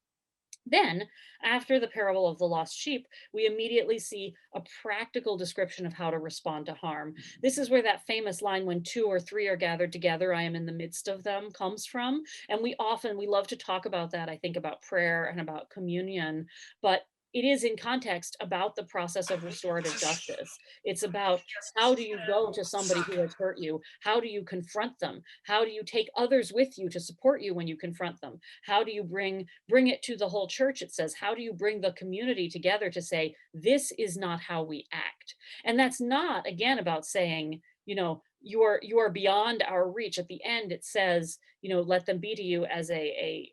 Then, after the parable of the lost sheep, we immediately see a practical description of how to respond to harm. This is where that famous line, when 2 or 3 are gathered together, I am in the midst of them, comes from. And we love to talk about that. I think about prayer and about communion, but it is in context about the process of restorative justice. It's about, how do you go to somebody who has hurt you? How do you confront them? How do you take others with you to support you when you confront them? How do you bring it to the whole church? It says, how do you bring the community together to say, this is not how we act? And that's not, again, about saying, you are beyond our reach. At the end, it says, let them be to you as a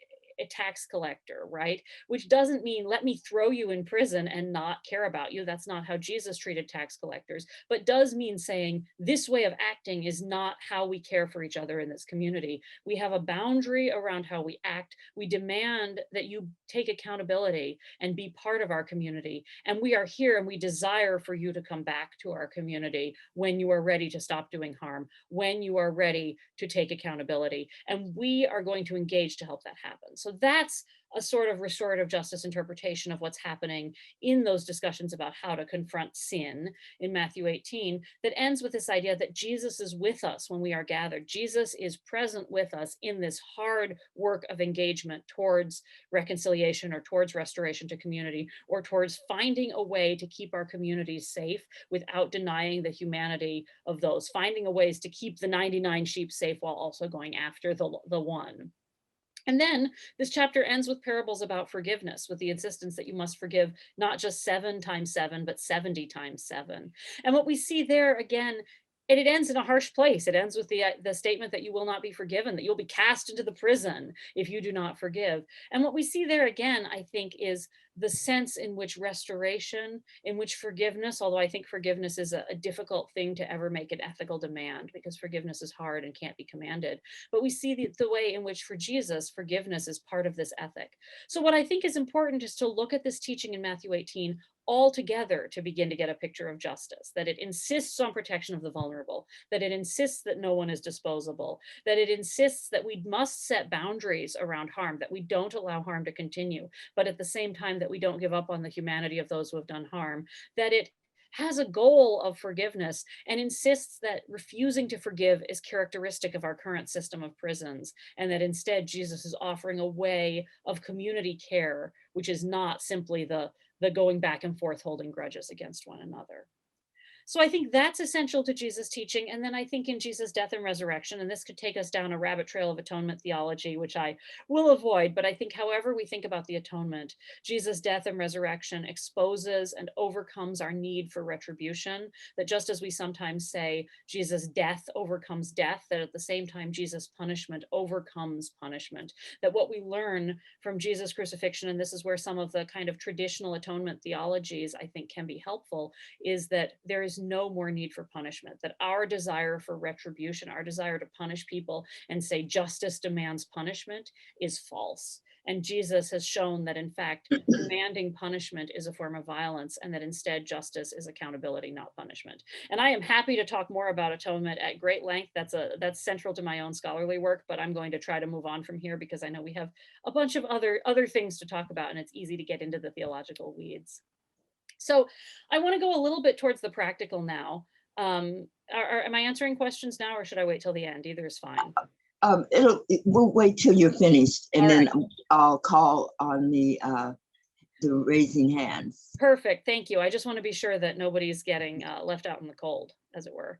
tax collector, right? Which doesn't mean, let me throw you in prison and not care about you. That's not how Jesus treated tax collectors, but does mean saying, this way of acting is not how we care for each other in this community. We have a boundary around how we act. We demand that you take accountability and be part of our community. And we are here and we desire for you to come back to our community when you are ready to stop doing harm, when you are ready to take accountability. And we are going to engage to help that happen. So that's a sort of restorative justice interpretation of what's happening in those discussions about how to confront sin in Matthew 18, that ends with this idea that Jesus is with us when we are gathered. Jesus is present with us in this hard work of engagement towards reconciliation, or towards restoration to community, or towards finding a way to keep our communities safe without denying the humanity of those, finding a ways to keep the 99 sheep safe while also going after the one. And then this chapter ends with parables about forgiveness, with the insistence that you must forgive not just 7 times 7, but 70 times 7. And what we see there, again, and it ends in a harsh place. It ends with the statement that you will not be forgiven, that you'll be cast into the prison if you do not forgive. And what we see there, again, I think, is the sense in which restoration, in which forgiveness, although I think forgiveness is a difficult thing to ever make an ethical demand, because forgiveness is hard and can't be commanded. But we see the way in which, for Jesus, forgiveness is part of this ethic. So what I think is important is to look at this teaching in Matthew 18 all together to begin to get a picture of justice, that it insists on protection of the vulnerable, that it insists that no one is disposable, that it insists that we must set boundaries around harm, that we don't allow harm to continue, but at the same time that we don't give up on the humanity of those who have done harm, that it has a goal of forgiveness and insists that refusing to forgive is characteristic of our current system of prisons, and that instead Jesus is offering a way of community care, which is not simply the going back and forth holding grudges against one another. So I think that's essential to Jesus' teaching. And then I think in Jesus' death and resurrection, and this could take us down a rabbit trail of atonement theology, which I will avoid, but I think however we think about the atonement, Jesus' death and resurrection exposes and overcomes our need for retribution, that just as we sometimes say Jesus' death overcomes death, that at the same time Jesus' punishment overcomes punishment, that what we learn from Jesus' crucifixion, and this is where some of the kind of traditional atonement theologies I think can be helpful, is that there is no more need for punishment, that our desire for retribution, our desire to punish people and say justice demands punishment, is false. And Jesus has shown that, in fact, demanding punishment is a form of violence, and that instead justice is accountability, not punishment. And I am happy to talk more about atonement at great length. That's central to my own scholarly work, but I'm going to try to move on from here because I know we have a bunch of other things to talk about, and it's easy to get into the theological weeds. So I want to go a little bit towards the practical now. Am I answering questions now, or should I wait till the end? Either is fine. We'll wait till you're finished, and All then right. I'll call on the raising hands. Perfect, thank you. I just want to be sure that nobody's getting left out in the cold, as it were.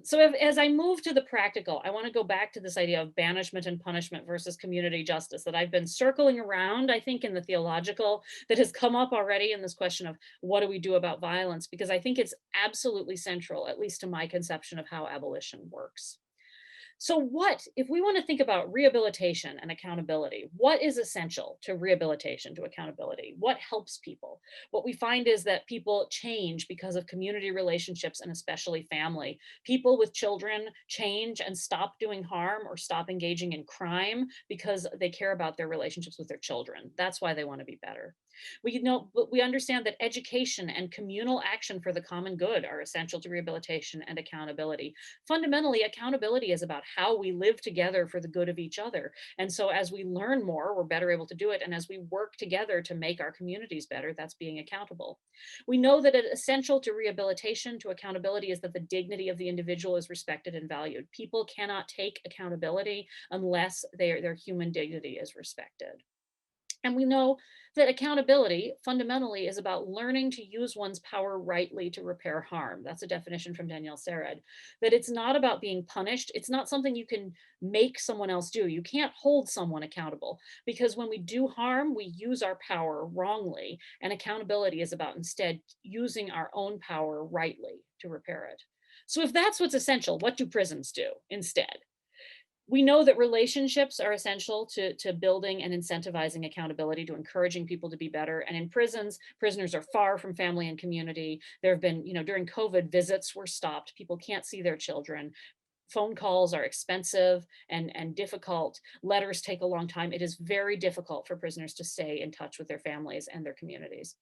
So as I move to the practical, I want to go back to this idea of banishment and punishment versus community justice that I've been circling around, I think, in the theological, that has come up already in this question of what do we do about violence, because I think it's absolutely central, at least to my conception of how abolition works. So what, if we want to think about rehabilitation and accountability, what is essential to rehabilitation, to accountability? What helps people? What we find is that people change because of community relationships and especially family. People with children change and stop doing harm or stop engaging in crime because they care about their relationships with their children. That's why they want to be better. We understand that education and communal action for the common good are essential to rehabilitation and accountability. Fundamentally, accountability is about how we live together for the good of each other. And so as we learn more, we're better able to do it. And as we work together to make our communities better, that's being accountable. We know that it essential to rehabilitation, to accountability, is that the dignity of the individual is respected and valued. People cannot take accountability unless their human dignity is respected. And we know that accountability fundamentally is about learning to use one's power rightly to repair harm. That's a definition from Danielle Sered. That it's not about being punished. It's not something you can make someone else do. You can't hold someone accountable, because when we do harm, we use our power wrongly. And accountability is about instead using our own power rightly to repair it. So if that's what's essential, what do prisons do instead? We know that relationships are essential to building and incentivizing accountability, to encouraging people to be better. And in prisons, prisoners are far from family and community. There have been, during COVID, visits were stopped. People can't see their children. Phone calls are expensive and difficult. Letters take a long time. It is very difficult for prisoners to stay in touch with their families and their communities.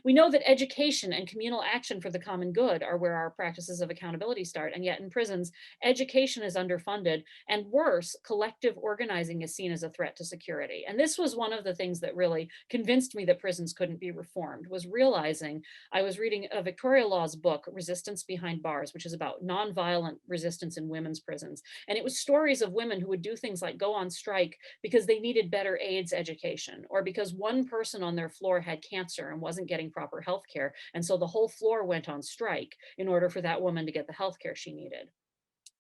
We know that education and communal action for the common good are where our practices of accountability start. And yet in prisons, education is underfunded, and worse, collective organizing is seen as a threat to security. And this was one of the things that really convinced me that prisons couldn't be reformed, was realizing, I was reading a Victoria Law's book, Resistance Behind Bars, which is about nonviolent resistance in women's prisons. And it was stories of women who would do things like go on strike because they needed better AIDS education, or because one person on their floor had cancer and wasn't getting proper health care. And so the whole floor went on strike in order for that woman to get the health care she needed.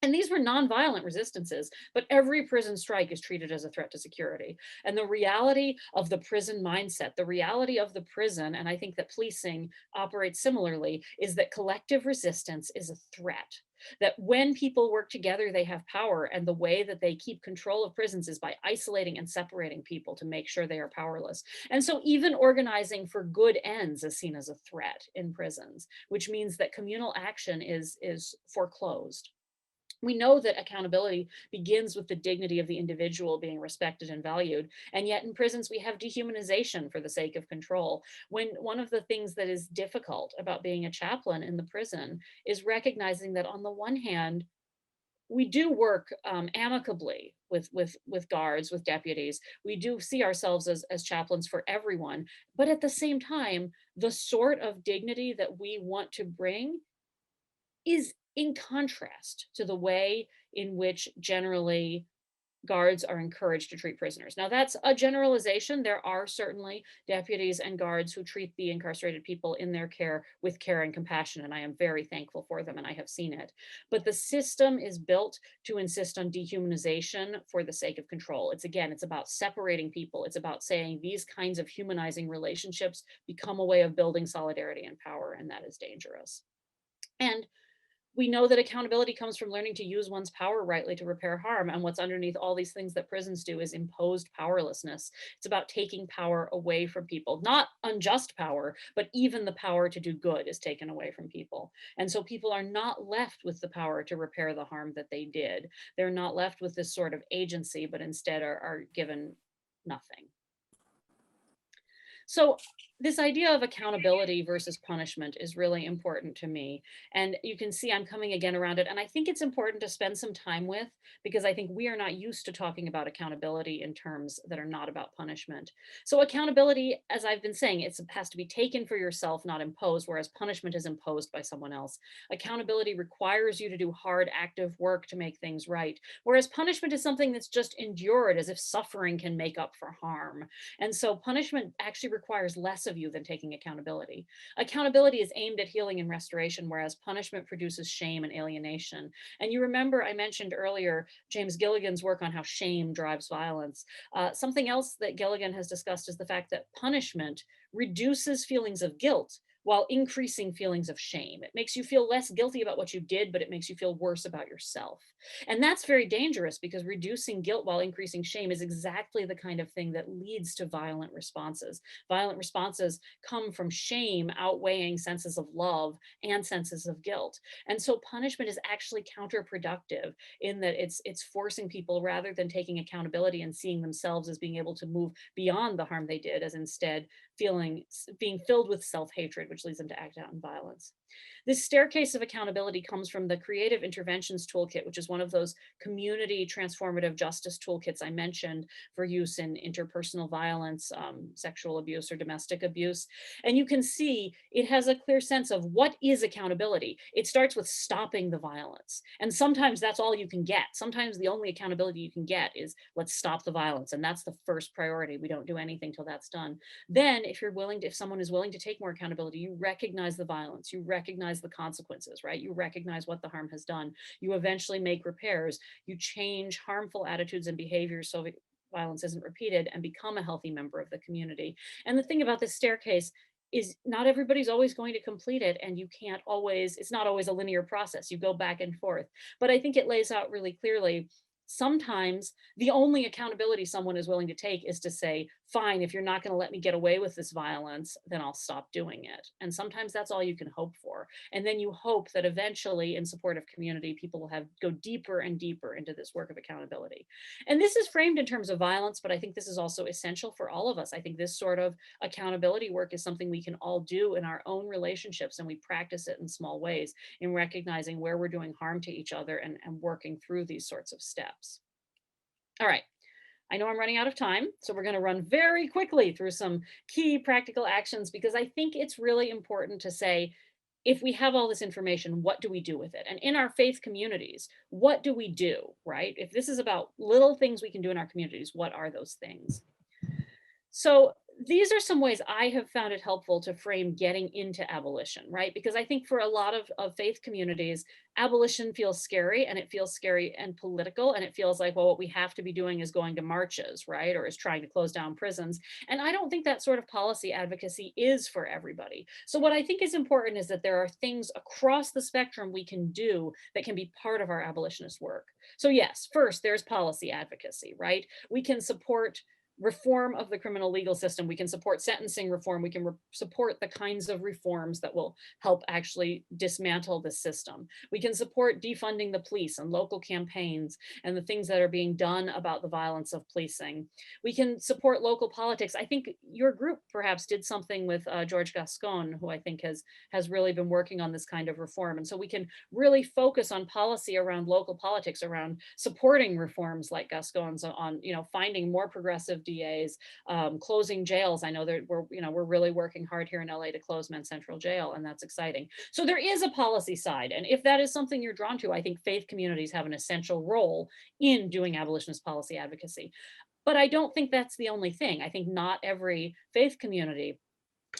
And these were nonviolent resistances, but every prison strike is treated as a threat to security. And the reality of the prison mindset, the reality of the prison, and I think that policing operates similarly, is that collective resistance is a threat. That when people work together, they have power, and the way that they keep control of prisons is by isolating and separating people to make sure they are powerless. And so even organizing for good ends is seen as a threat in prisons, which means that communal action is foreclosed. We know that accountability begins with the dignity of the individual being respected and valued. And yet in prisons, we have dehumanization for the sake of control. When one of the things that is difficult about being a chaplain in the prison is recognizing that on the one hand, we do work amicably with guards, with deputies. We do see ourselves as chaplains for everyone. But at the same time, the sort of dignity that we want to bring is in contrast to the way in which generally guards are encouraged to treat prisoners. Now that's a generalization. There are certainly deputies and guards who treat the incarcerated people in their care with care and compassion, and I am very thankful for them, and I have seen it. But the system is built to insist on dehumanization for the sake of control. It's about separating people. It's about saying these kinds of humanizing relationships become a way of building solidarity and power, and that is dangerous. And we know that accountability comes from learning to use one's power rightly to repair harm. And what's underneath all these things that prisons do is imposed powerlessness. It's about taking power away from people, not unjust power, but even the power to do good is taken away from people. And so people are not left with the power to repair the harm that they did. They're not left with this sort of agency, but instead are given nothing. So this idea of accountability versus punishment is really important to me. And you can see I'm coming again around it. And I think it's important to spend some time with, because I think we are not used to talking about accountability in terms that are not about punishment. So accountability, as I've been saying, it has to be taken for yourself, not imposed, whereas punishment is imposed by someone else. Accountability requires you to do hard, active work to make things right, whereas punishment is something that's just endured, as if suffering can make up for harm. And so punishment actually requires less of you than taking accountability. Accountability is aimed at healing and restoration, whereas punishment produces shame and alienation. And you remember I mentioned earlier James Gilligan's work on how shame drives violence. Something else that Gilligan has discussed is the fact that punishment reduces feelings of guilt, while increasing feelings of shame. It makes you feel less guilty about what you did, but it makes you feel worse about yourself. And that's very dangerous because reducing guilt while increasing shame is exactly the kind of thing that leads to violent responses. Violent responses come from shame outweighing senses of love and senses of guilt. And so punishment is actually counterproductive in that it's forcing people, rather than taking accountability and seeing themselves as being able to move beyond the harm they did, as instead being filled with self-hatred, which leads them to act out in violence. This staircase of accountability comes from the Creative Interventions Toolkit, which is one of those community transformative justice toolkits I mentioned for use in interpersonal violence, sexual abuse, or domestic abuse. And you can see it has a clear sense of what is accountability. It starts with stopping the violence. And sometimes that's all you can get. Sometimes the only accountability you can get is let's stop the violence. And that's the first priority. We don't do anything till that's done. Then if someone is willing to take more accountability, you recognize the violence, you recognize the consequences, right? You recognize what the harm has done. You eventually make repairs, you change harmful attitudes and behaviors so violence isn't repeated, and become a healthy member of the community. And the thing about this staircase is not everybody's always going to complete it, and it's not always a linear process. You go back and forth. But I think it lays out really clearly, sometimes the only accountability someone is willing to take is to say, fine, if you're not going to let me get away with this violence, then I'll stop doing it. And sometimes that's all you can hope for. And then you hope that eventually, in supportive community, people will go deeper and deeper into this work of accountability. And this is framed in terms of violence, but I think this is also essential for all of us. I think this sort of accountability work is something we can all do in our own relationships, and we practice it in small ways in recognizing where we're doing harm to each other and working through these sorts of steps. All right. I know I'm running out of time, so we're going to run very quickly through some key practical actions, because I think it's really important to say, if we have all this information, what do we do with it? And in our faith communities, what do we do, right? If this is about little things we can do in our communities, what are those things? So these are some ways I have found it helpful to frame getting into abolition, right? Because I think for a lot of faith communities, abolition feels scary, and it feels scary and political, and it feels like, well, what we have to be doing is going to marches, right? Or is trying to close down prisons. And I don't think that sort of policy advocacy is for everybody. So what I think is important is that there are things across the spectrum we can do that can be part of our abolitionist work. So yes, first, there's policy advocacy, right? We can support reform of the criminal legal system. We can support sentencing reform. We can support the kinds of reforms that will help actually dismantle the system. We can support defunding the police and local campaigns and the things that are being done about the violence of policing. We can support local politics. I think your group perhaps did something with George Gascon, who I think has really been working on this kind of reform. And so we can really focus on policy around local politics, around supporting reforms like Gascon's, on finding more progressive DAs, closing jails. I know that we're really working hard here in LA to close Men's Central Jail, and that's exciting. So there is a policy side, and if that is something you're drawn to, I think faith communities have an essential role in doing abolitionist policy advocacy. But I don't think that's the only thing. I think not every faith community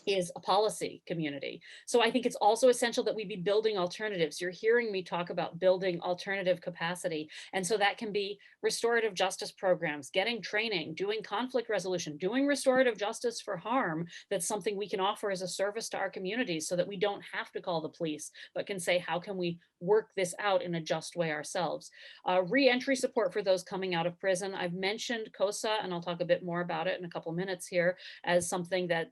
is a policy community. So I think it's also essential that we be building alternatives. You're hearing me talk about building alternative capacity. And so that can be restorative justice programs, getting training, doing conflict resolution, doing restorative justice for harm. That's something we can offer as a service to our communities so that we don't have to call the police, but can say, how can we work this out in a just way ourselves? Re-entry support for those coming out of prison. I've mentioned COSA, and I'll talk a bit more about it in a couple minutes here, as something that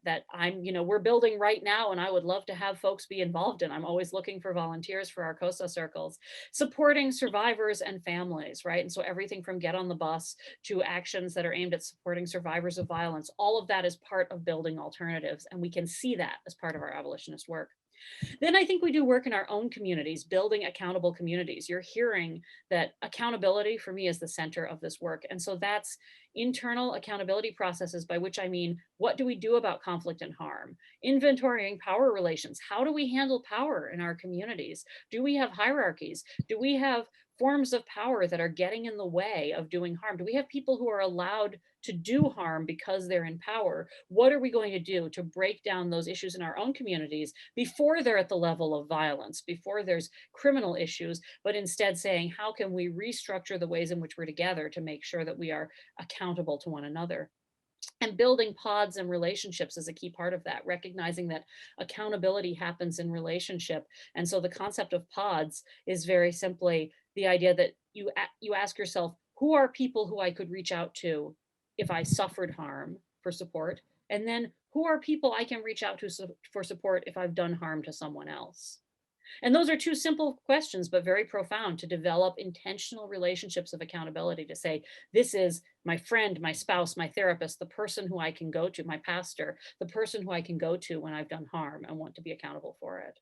we're building right now, and I would love to have folks be involved in. I'm always looking for volunteers for our COSA circles. Supporting survivors and families, right? And so everything from Get on the Bus to actions that are aimed at supporting survivors of violence, all of that is part of building alternatives, and we can see that as part of our abolitionist work. Then I think we do work in our own communities, building accountable communities. You're hearing that accountability for me is the center of this work. And so that's internal accountability processes, by which I mean, what do we do about conflict and harm? Inventorying power relations. How do we handle power in our communities? Do we have hierarchies? Do we have forms of power that are getting in the way of doing harm? Do we have people who are allowed to do harm because they're in power? What are we going to do to break down those issues in our own communities before they're at the level of violence, before there's criminal issues, but instead saying, how can we restructure the ways in which we're together to make sure that we are accountable to one another? And building pods and relationships is a key part of that, recognizing that accountability happens in relationship. And so the concept of pods is very simply the idea that you ask yourself, who are people who I could reach out to if I suffered harm for support? And then who are people I can reach out to for support if I've done harm to someone else? And those are two simple questions, but very profound, to develop intentional relationships of accountability, to say, this is my friend, my spouse, my therapist, the person who I can go to, my pastor, the person who I can go to when I've done harm and want to be accountable for it.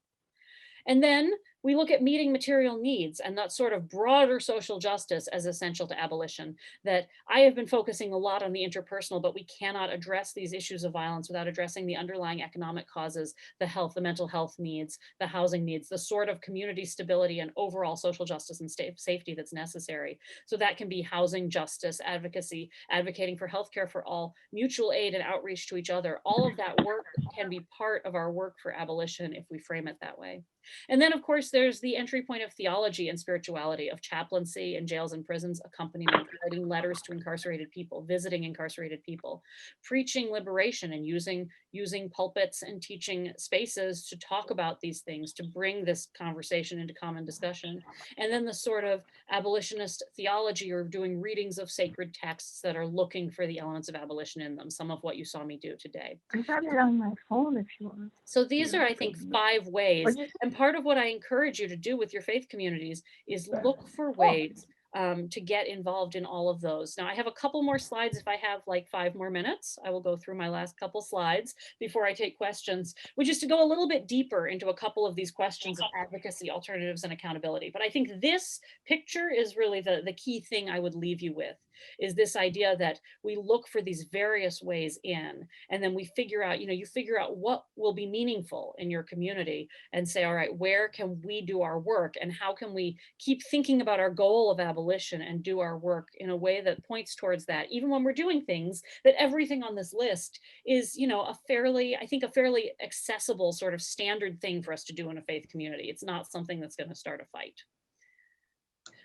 And then we look at meeting material needs and that sort of broader social justice as essential to abolition. That I have been focusing a lot on the interpersonal, but we cannot address these issues of violence without addressing the underlying economic causes, the health, the mental health needs, the housing needs, the sort of community stability and overall social justice and safety that's necessary. So that can be housing justice, advocacy, advocating for healthcare for all, mutual aid and outreach to each other. All of that work can be part of our work for abolition if we frame it that way. And then, of course, there's the entry point of theology and spirituality, of chaplaincy in jails and prisons, accompaniment, writing letters to incarcerated people, visiting incarcerated people, preaching liberation and using pulpits and teaching spaces to talk about these things, to bring this conversation into common discussion. And then the sort of abolitionist theology, or doing readings of sacred texts that are looking for the elements of abolition in them, some of what you saw me do today. I got it on my phone if you want. So these are, I think, 5 ways. And part of what I encourage you to do with your faith communities is look for ways to get involved in all of those. Now, I have a couple more slides. If I have like 5 more minutes, I will go through my last couple slides before I take questions, which is to go a little bit deeper into a couple of these questions of advocacy, alternatives, and accountability. But I think this picture is really the key thing I would leave you with, is this idea that we look for these various ways in, and then we figure out, you figure out what will be meaningful in your community and say, all right, where can we do our work, and how can we keep thinking about our goal of abolition and do our work in a way that points towards that, even when we're doing things that everything on this list is, a fairly accessible sort of standard thing for us to do in a faith community. It's not something that's going to start a fight.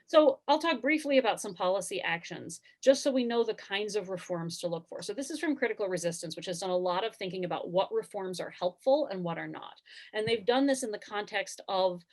So I'll talk briefly about some policy actions, just so we know the kinds of reforms to look for. So this is from Critical Resistance, which has done a lot of thinking about what reforms are helpful and what are not. And they've done this in the context of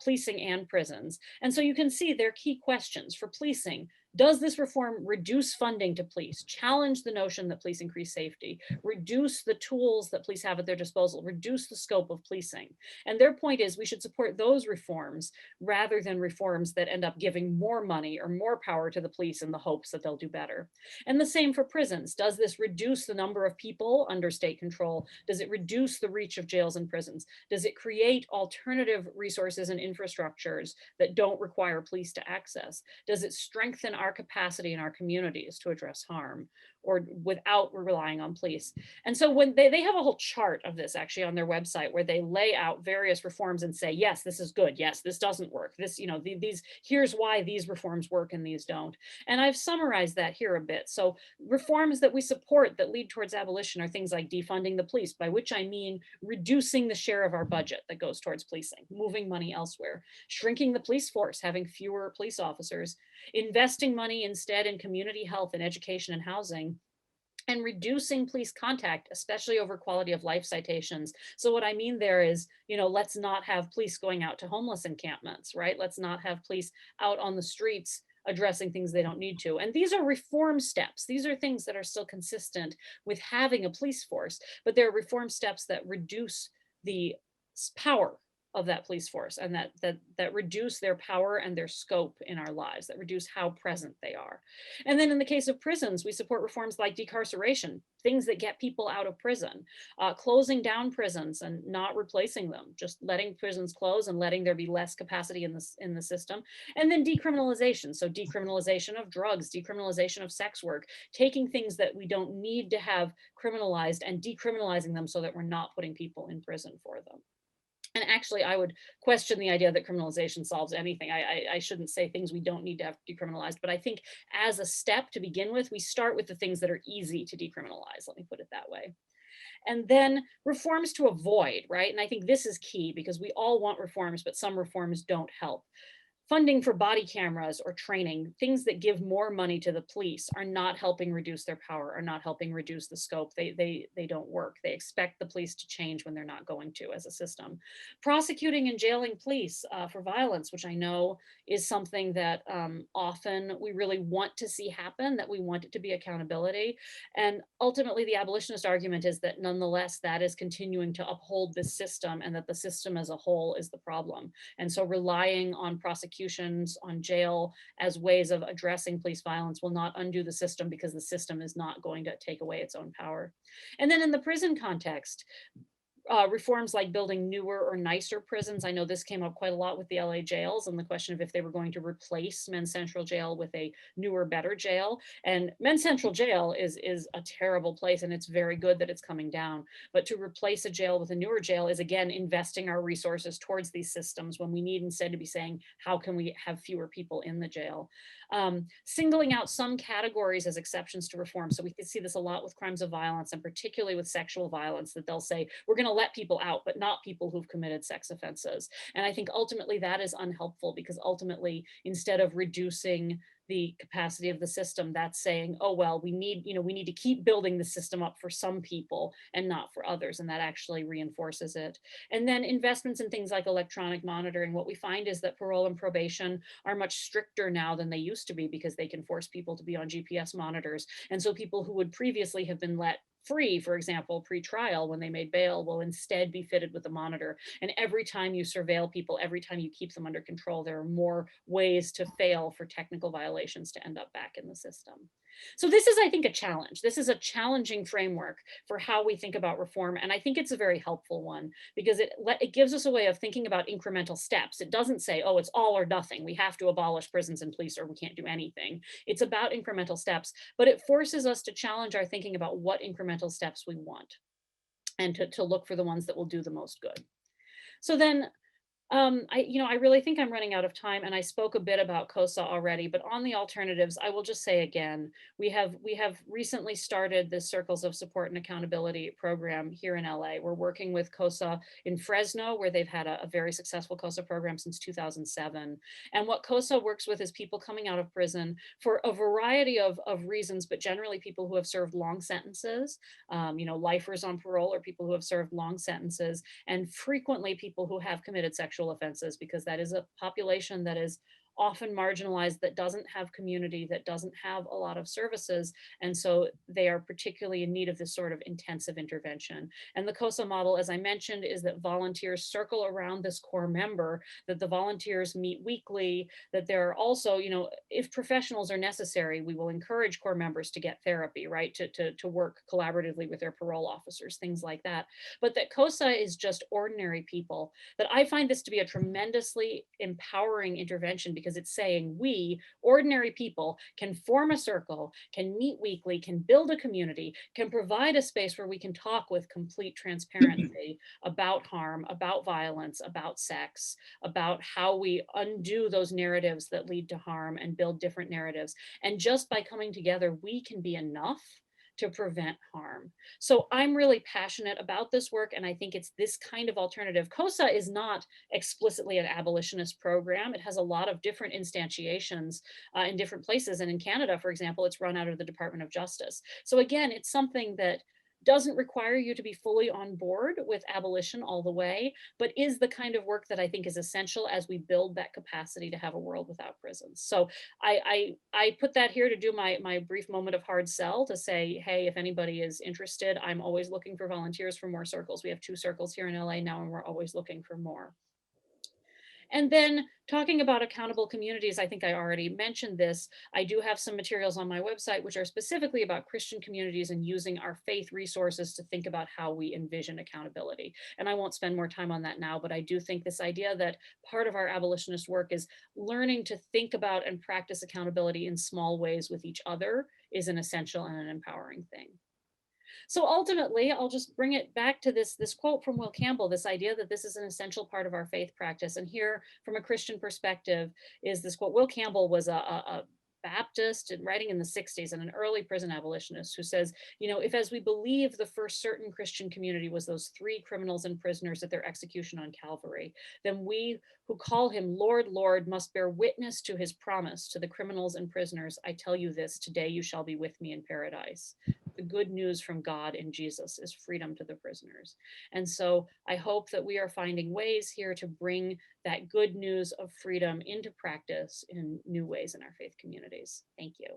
policing and prisons. And so you can see their key questions for policing. Does this reform reduce funding to police, challenge the notion that police increase safety, reduce the tools that police have at their disposal, reduce the scope of policing? And their point is we should support those reforms rather than reforms that end up giving more money or more power to the police in the hopes that they'll do better. And the same for prisons. Does this reduce the number of people under state control? Does it reduce the reach of jails and prisons? Does it create alternative resources and infrastructures that don't require police to access? Does it strengthen our capacity in our communities to address harm, or without relying on police? And so when they have a whole chart of this actually on their website, where they lay out various reforms and say, yes, this is good, yes, this doesn't work, this, these, here's why these reforms work and these don't. And I've summarized that here a bit. So reforms that we support that lead towards abolition are things like defunding the police, by which I mean reducing the share of our budget that goes towards policing, moving money elsewhere, shrinking the police force, having fewer police officers, investing money instead in community health and education and housing, and reducing police contact, especially over quality of life citations. So what I mean there is, let's not have police going out to homeless encampments, right? Let's not have police out on the streets addressing things they don't need to. And these are reform steps. These are things that are still consistent with having a police force, but they're reform steps that reduce the power of that police force, and that reduce their power and their scope in our lives, that reduce how present they are. And then in the case of prisons, we support reforms like decarceration, things that get people out of prison, closing down prisons and not replacing them, just letting prisons close and letting there be less capacity in the system. And then decriminalization, so decriminalization of drugs, decriminalization of sex work, taking things that we don't need to have criminalized and decriminalizing them so that we're not putting people in prison for them. And actually, I would question the idea that criminalization solves anything. I shouldn't say things we don't need to have decriminalized, but I think as a step to begin with, we start with the things that are easy to decriminalize, let me put it that way. And then reforms to avoid, right? And I think this is key, because we all want reforms, but some reforms don't help. funding for body cameras or training, things that give more money to the police, are not helping reduce their power, are not helping reduce the scope. They don't work. They expect the police to change when they're not going to as a system. Prosecuting and jailing police for violence, which I know is something that often we really want to see happen, that we want it to be accountability. And ultimately, the abolitionist argument is that nonetheless, that is continuing to uphold this system, and that the system as a whole is the problem. And so relying on prosecutions, on jail as ways of addressing police violence will not undo the system, because the system is not going to take away its own power. And then in the prison context, reforms like building newer or nicer prisons. I know this came up quite a lot with the LA jails, and the question of if they were going to replace Men's Central Jail with a newer, better jail. And Men's Central Jail is a terrible place, and it's very good that it's coming down. But to replace a jail with a newer jail is, again, investing our resources towards these systems, when we need instead to be saying, how can we have fewer people in the jail? Singling out some categories as exceptions to reform. So we can see this a lot with crimes of violence, and particularly with sexual violence, that they'll say, we're going to let people out, but not people who've committed sex offenses. And I think ultimately that is unhelpful, because ultimately, instead of reducing the capacity of the system, that's saying, oh, well, we need to keep building the system up for some people and not for others. And that actually reinforces it. And then investments in things like electronic monitoring. What we find is that parole and probation are much stricter now than they used to be, because they can force people to be on GPS monitors. And so people who would previously have been let free, for example, pre-trial when they made bail, will instead be fitted with a monitor. And every time you surveil people, every time you keep them under control, there are more ways to fail for technical violations to end up back in the system. So this is, I think, a challenge. This is a challenging framework for how we think about reform. And I think it's a very helpful one, because it gives us a way of thinking about incremental steps. It doesn't say, oh, it's all or nothing. We have to abolish prisons and police, or we can't do anything. It's about incremental steps, but it forces us to challenge our thinking about what incremental steps we want, and to look for the ones that will do the most good. So then, I really think I'm running out of time, and I spoke a bit about COSA already, but on the alternatives, I will just say again, we have recently started the Circles of Support and Accountability program here in LA. We're working with COSA in Fresno, where they've had a very successful COSA program since 2007. And what COSA works with is people coming out of prison for a variety of reasons, but generally people who have served long sentences, lifers on parole, or people who have served long sentences, and frequently people who have committed sexual offenses, because that is a population that is often marginalized, that doesn't have community, that doesn't have a lot of services. And so they are particularly in need of this sort of intensive intervention. And the COSA model, as I mentioned, is that volunteers circle around this core member, that the volunteers meet weekly, that there are also, if professionals are necessary, we will encourage core members to get therapy, right? To work collaboratively with their parole officers, things like that. But that COSA is just ordinary people, that I find this to be a tremendously empowering intervention, because it's saying we, ordinary people, can form a circle, can meet weekly, can build a community, can provide a space where we can talk with complete transparency about harm, about violence, about sex, about how we undo those narratives that lead to harm and build different narratives. And just by coming together, we can be enough to prevent harm. So I'm really passionate about this work, and I think it's this kind of alternative. COSA is not explicitly an abolitionist program. It has a lot of different instantiations in different places. And in Canada, for example, it's run out of the Department of Justice. So again, it's something that doesn't require you to be fully on board with abolition all the way, but is the kind of work that I think is essential as we build that capacity to have a world without prisons. So I put that here to do my brief moment of hard sell, to say, hey, if anybody is interested, I'm always looking for volunteers for more circles. We have 2 circles here in LA now, and we're always looking for more. And then talking about accountable communities, I think I already mentioned this. I do have some materials on my website which are specifically about Christian communities and using our faith resources to think about how we envision accountability. And I won't spend more time on that now, but I do think this idea that part of our abolitionist work is learning to think about and practice accountability in small ways with each other is an essential and an empowering thing. So ultimately, I'll just bring it back to this quote from Will Campbell, this idea that this is an essential part of our faith practice. And here, from a Christian perspective, is this quote. Will Campbell was a Baptist and writing in the 60s, and an early prison abolitionist who says, you know, if as we believe the first certain Christian community was those 3 criminals and prisoners at their execution on Calvary, then we who call him Lord, Lord must bear witness to his promise to the criminals and prisoners. I tell you this, today you shall be with me in paradise. The good news from God in Jesus is freedom to the prisoners. And so I hope that we are finding ways here to bring that good news of freedom into practice in new ways in our faith communities. Thank you.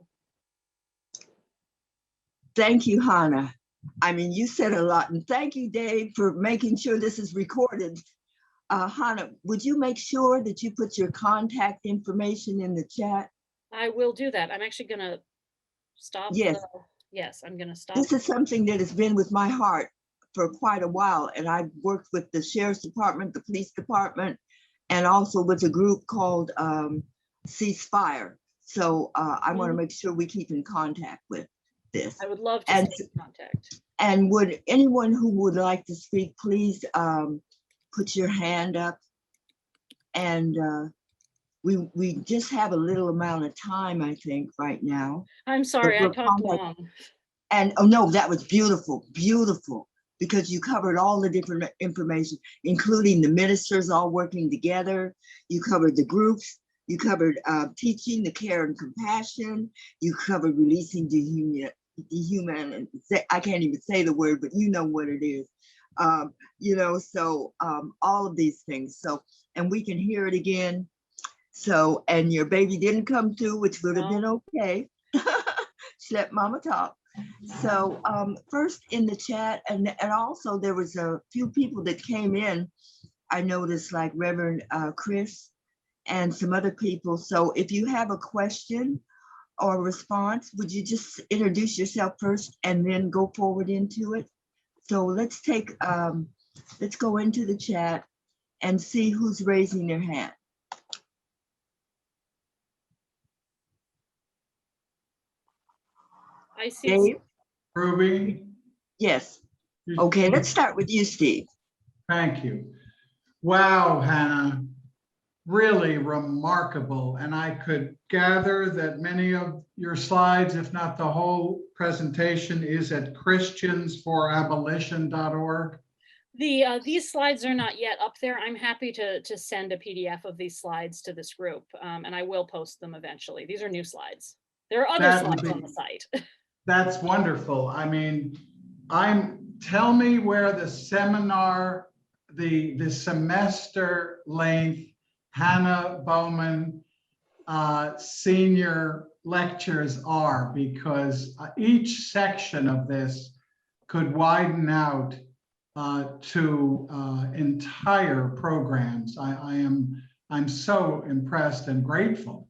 Thank you, Hannah. I mean, you said a lot, and thank you, Dave, for making sure this is recorded. Hannah, would you make sure that you put your contact information in the chat? I will do that. I'm actually going to stop. Yes. Yes, I'm going to stop. This is something that has been with my heart for quite a while, and I've worked with the Sheriff's Department, the Police Department, and also with a group called Ceasefire. So I want to make sure we keep in contact with this. I would love to stay in contact. And would anyone who would like to speak, please put your hand up. And we just have a little amount of time, I think, right now. I'm sorry, I talked long. And oh no, that was beautiful, beautiful, because you covered all the different information, including the ministers all working together. You covered the groups. You covered teaching the care and compassion. You covered releasing dehuman. I can't even say the word, but you know what it is. You know, so all of these things. So, and we can hear it again. So, and your baby didn't come through, which would have been okay. She let mama talk. So first in the chat, and also there was a few people that came in, I noticed, like Reverend Chris and some other people. So if you have a question or response, would you just introduce yourself first and then go forward into it? So let's take, let's go into the chat and see who's raising their hand. I see. Dave? Ruby? Yes. Okay, let's start with you, Steve. Thank you. Wow, Hannah, really remarkable. And I could gather that many of your slides, if not the whole presentation, is at christiansforabolition.org. These slides are not yet up there. I'm happy to send a PDF of these slides to this group, and I will post them eventually. These are new slides. There are other slides on the site. That's wonderful. I mean, tell me where the seminar, the semester length Hannah Bowman senior lectures are, because each section of this could widen out to entire programs. I'm so impressed and grateful.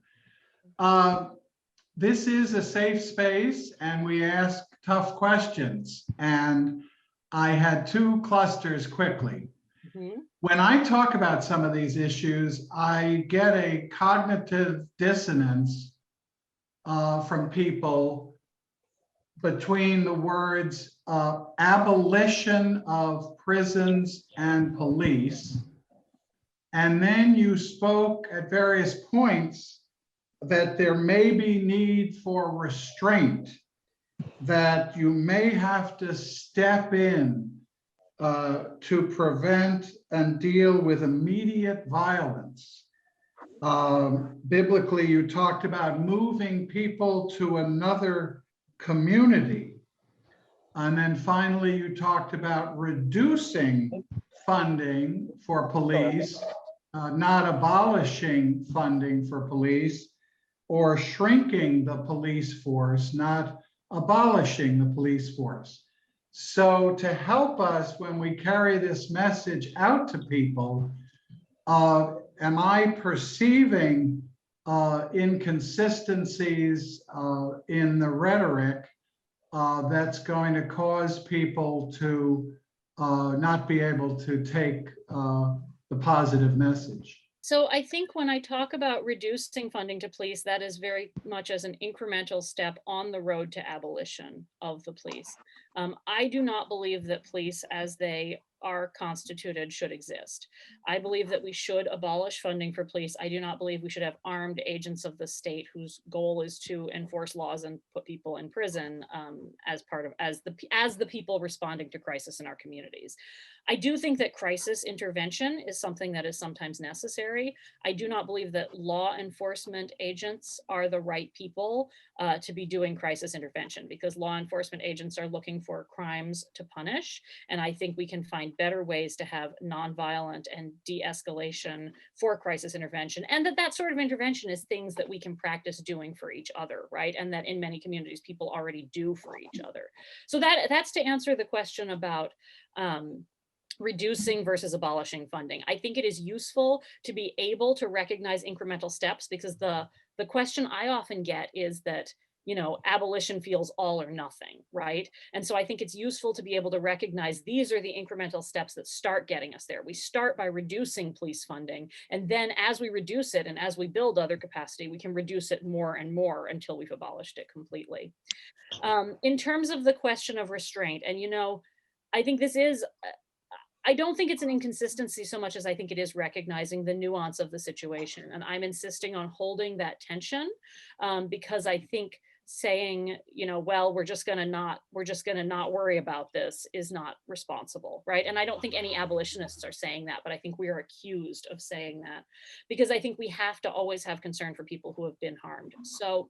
This is a safe space and we ask tough questions. And I had 2 clusters quickly. Mm-hmm. When I talk about some of these issues, I get a cognitive dissonance from people between the words abolition of prisons and police. And then you spoke at various points that there may be need for restraint, that you may have to step in to prevent and deal with immediate violence. Biblically, you talked about moving people to another community. And then finally, you talked about reducing funding for police, not abolishing funding for police, or shrinking the police force, not abolishing the police force. So to help us when we carry this message out to people, am I perceiving inconsistencies in the rhetoric that's going to cause people to not be able to take the positive message? So I think when I talk about reducing funding to police, that is very much as an incremental step on the road to abolition of the police. I do not believe that police, as they are constituted should exist. I believe that we should abolish funding for police. I do not believe we should have armed agents of the state whose goal is to enforce laws and put people in prison as the people responding to crisis in our communities. I do think that crisis intervention is something that is sometimes necessary. I do not believe that law enforcement agents are the right people to be doing crisis intervention, because law enforcement agents are looking for crimes to punish. And I think we can find better ways to have nonviolent and de-escalation for crisis intervention. And that sort of intervention is things that we can practice doing for each other, right? And that in many communities, people already do for each other. So that's to answer the question about reducing versus abolishing funding. I think it is useful to be able to recognize incremental steps, because the question I often get is that, you know, abolition feels all or nothing, right? And so I think it's useful to be able to recognize these are the incremental steps that start getting us there. We start by reducing police funding, and then as we reduce it and as we build other capacity, we can reduce it more and more until we've abolished it completely. In terms of the question of restraint, and you know, I think this is, I don't think it's an inconsistency so much as I think it is recognizing the nuance of the situation. And I'm insisting on holding that tension because I think saying, you know, well, we're just gonna not worry about this is not responsible, right? And I don't think any abolitionists are saying that, but I think we are accused of saying that, because I think we have to always have concern for people who have been harmed. So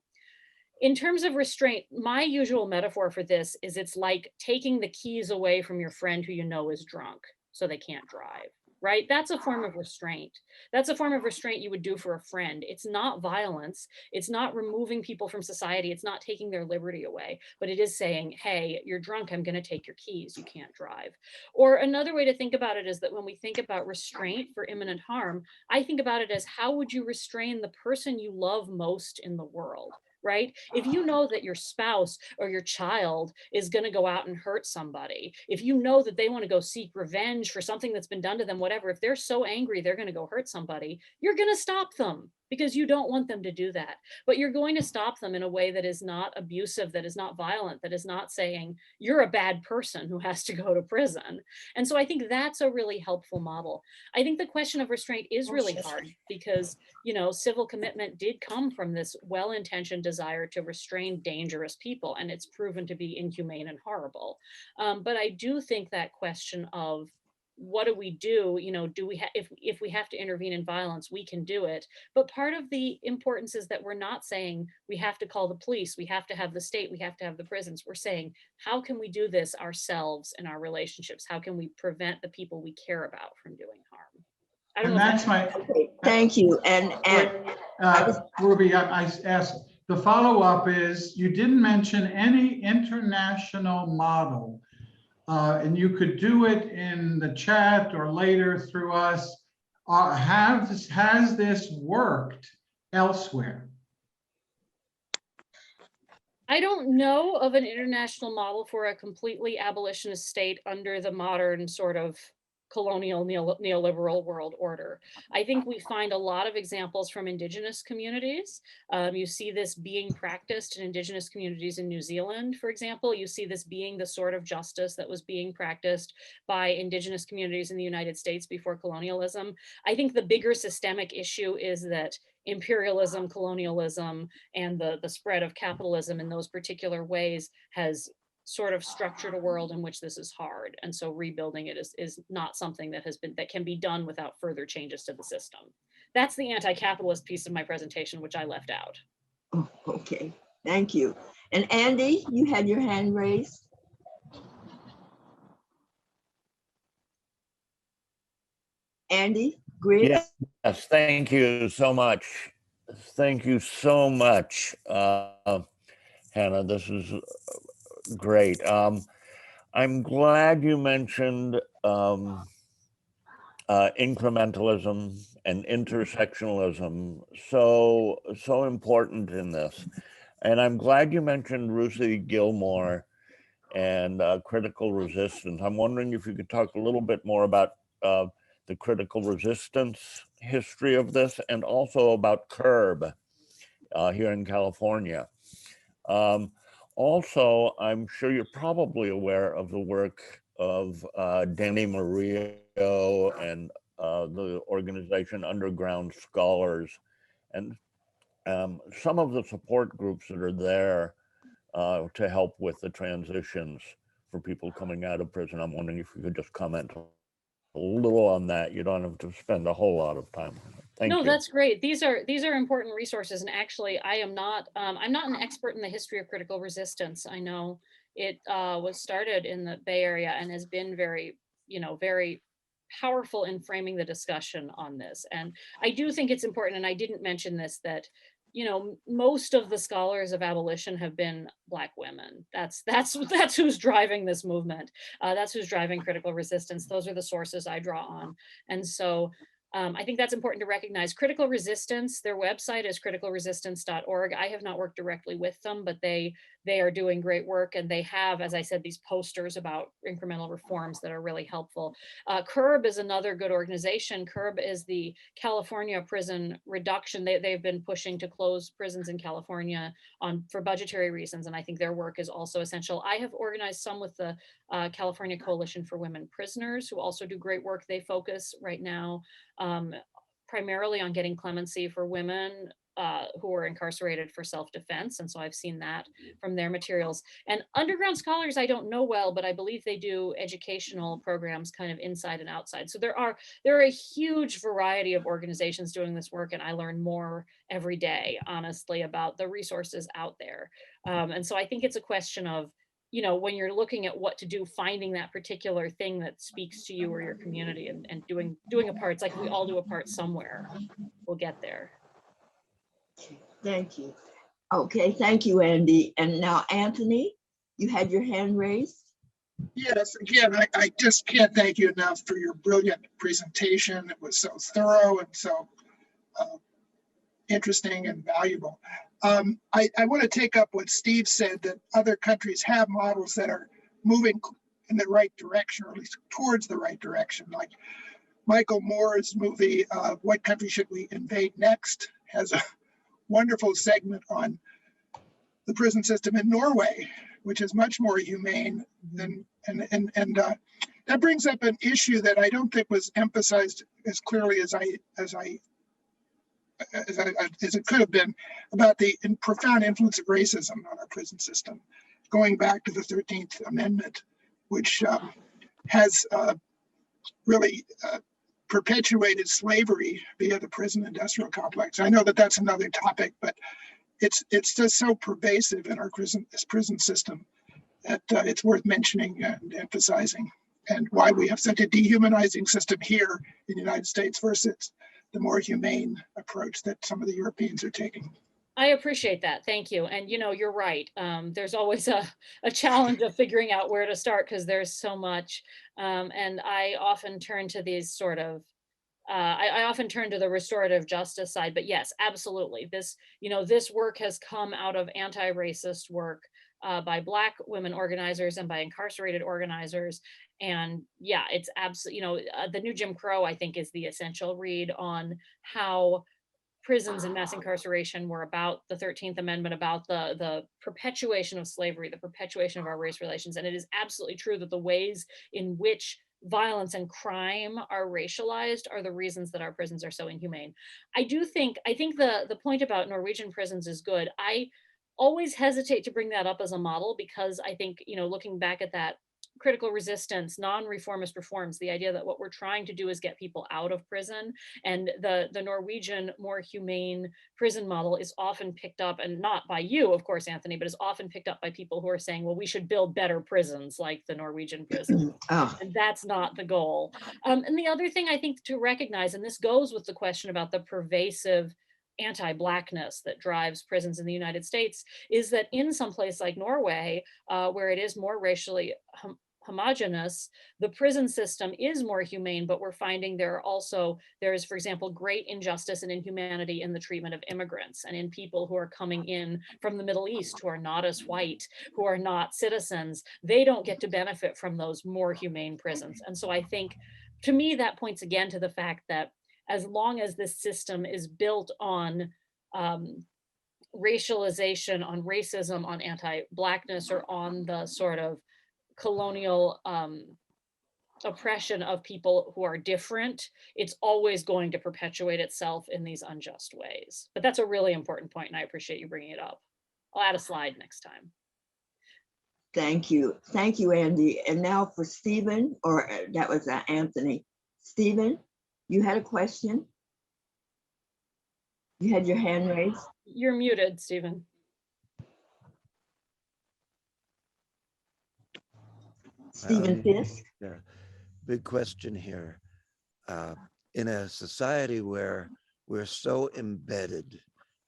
in terms of restraint, my usual metaphor for this is it's like taking the keys away from your friend who you know is drunk so they can't drive, right? That's a form of restraint. That's a form of restraint you would do for a friend. It's not violence. It's not removing people from society. It's not taking their liberty away, but it is saying, hey, you're drunk, I'm gonna take your keys, you can't drive. Or another way to think about it is that when we think about restraint for imminent harm, I think about it as how would you restrain the person you love most in the world? Right? If you know that your spouse or your child is going to go out and hurt somebody, if you know that they want to go seek revenge for something that's been done to them, whatever, if they're so angry they're going to go hurt somebody, you're going to stop them because you don't want them to do that. But you're going to stop them in a way that is not abusive, that is not violent, that is not saying you're a bad person who has to go to prison. And so I think that's a really helpful model. I think the question of restraint is really hard because, you know, civil commitment did come from this well-intentioned desire to restrain dangerous people, and it's proven to be inhumane and horrible. But I do think that question of what do we do, you know, do we if we have to intervene in violence, we can do it. But part of the importance is that we're not saying we have to call the police, we have to have the state, we have to have the prisons. We're saying, how can we do this ourselves in our relationships? How can we prevent the people we care about from doing harm? I don't And know if that's my, Okay, thank you. And Ruby, I asked, the follow-up is, you didn't mention any international model. And you could do it in the chat or later through us. Has this worked elsewhere? I don't know of an international model for a completely abolitionist state under the modern sort of colonial neoliberal world order. I think we find a lot of examples from indigenous communities. You see this being practiced in indigenous communities in New Zealand, for example. You see this being the sort of justice that was being practiced by indigenous communities in the United States before colonialism. I think the bigger systemic issue is that imperialism, colonialism, and the spread of capitalism in those particular ways has sort of structured a world in which this is hard. And so rebuilding it is not something that can be done without further changes to the system. That's the anti-capitalist piece of my presentation, which I left out. oh, okay, thank you. And Andy, you had your hand raised. Andy Griggs? Yes, thank you so much. Thank you so much, Hannah. This is great. I'm glad you mentioned incrementalism and intersectionalism, so important in this. And I'm glad you mentioned Ruthie Gilmore and critical resistance. I'm wondering if you could talk a little bit more about the critical resistance history of this, and also about CURB here in California. Also, I'm sure you're probably aware of the work of Danny Mario and the organization Underground Scholars, and some of the support groups that are there to help with the transitions for people coming out of prison. I'm wondering if you could just comment a little on that. You don't have to spend a whole lot of time. Thank No, you. that's great. These are important resources. And actually, I'm not an expert in the history of critical resistance. I know it was started in the Bay Area and has been very, very powerful in framing the discussion on this. And I do think it's important, and I didn't mention this, that most of the scholars of abolition have been Black women. That's who's driving this movement. That's who's driving critical resistance. Those are the sources I draw on. And so I think that's important to recognize. Critical Resistance, their website is criticalresistance.org. I have not worked directly with them, but they are doing great work, and they have, as I said, these posters about incremental reforms that are really helpful. CURB is another good organization. CURB is the California Prison Reduction. They've been pushing to close prisons in California for budgetary reasons, and I think their work is also essential. I have organized some with the California Coalition for Women Prisoners, who also do great work. They focus right now primarily on getting clemency for women who are incarcerated for self-defense. And so I've seen that from their materials. And Underground Scholars, I don't know well, but I believe they do educational programs kind of inside and outside. So there are a huge variety of organizations doing this work, and I learn more every day, honestly, about the resources out there. And so I think it's a question of, when you're looking at what to do, finding that particular thing that speaks to you or your community, and doing a part. It's like we all do a part somewhere. We'll get there. Thank you. Okay, thank you, Andy. And now, Anthony, you had your hand raised. Yes, again, I just can't thank you enough for your brilliant presentation. It was so thorough and so interesting and valuable. I want to take up what Steve said, that other countries have models that are moving in the right direction, or at least towards the right direction. Like Michael Moore's movie, What Country Should We Invade Next, has a wonderful segment on the prison system in Norway, which is much more humane than, and that brings up an issue that I don't think was emphasized as clearly as it could have been, about the profound influence of racism on our prison system, going back to the 13th Amendment, which has really perpetuated slavery via the prison industrial complex. I know that that's another topic, but it's just so pervasive in our prison system that it's worth mentioning and emphasizing, and why we have such a dehumanizing system here in the United States versus the more humane approach that some of the Europeans are taking. I appreciate that. Thank you. And you're right. There's always a challenge of figuring out where to start, because there's so much. And I often turn to these sort of, I often turn to the restorative justice side, but yes, absolutely. This work has come out of anti-racist work by Black women organizers and by incarcerated organizers. And yeah, it's absolutely, the New Jim Crow, I think, is the essential read on how prisons and mass incarceration were about the 13th Amendment, about the perpetuation of slavery, the perpetuation of our race relations. And it is absolutely true that the ways in which violence and crime are racialized are the reasons that our prisons are so inhumane. I think the point about Norwegian prisons is good. I always hesitate to bring that up as a model, because I think, looking back at that critical resistance, non-reformist reforms, the idea that what we're trying to do is get people out of prison, and the Norwegian more humane prison model is often picked up, and not by you, of course, Anthony, but is often picked up by people who are saying, well, we should build better prisons like the Norwegian prison. And that's not the goal. And the other thing I think to recognize, and this goes with the question about the pervasive anti-Blackness that drives prisons in the United States, is that in some place like Norway, where it is more racially homogenous, the prison system is more humane, but we're finding there is, for example, great injustice and inhumanity in the treatment of immigrants and in people who are coming in from the Middle East, who are not as white, who are not citizens. They don't get to benefit from those more humane prisons. And so I think, to me, that points again to the fact that as long as this system is built on racialization, on racism, on anti-Blackness, or on the sort of colonial oppression of people who are different, it's always going to perpetuate itself in these unjust ways. But that's a really important point, and I appreciate you bringing it up. I'll add a slide next time. Thank you. Thank you, Andy. And now for Stephen, or that was Anthony. Stephen, you had a question? You had your hand raised? You're muted, Stephen. Stephen Fisk? Yeah, big question here. In a society where we're so embedded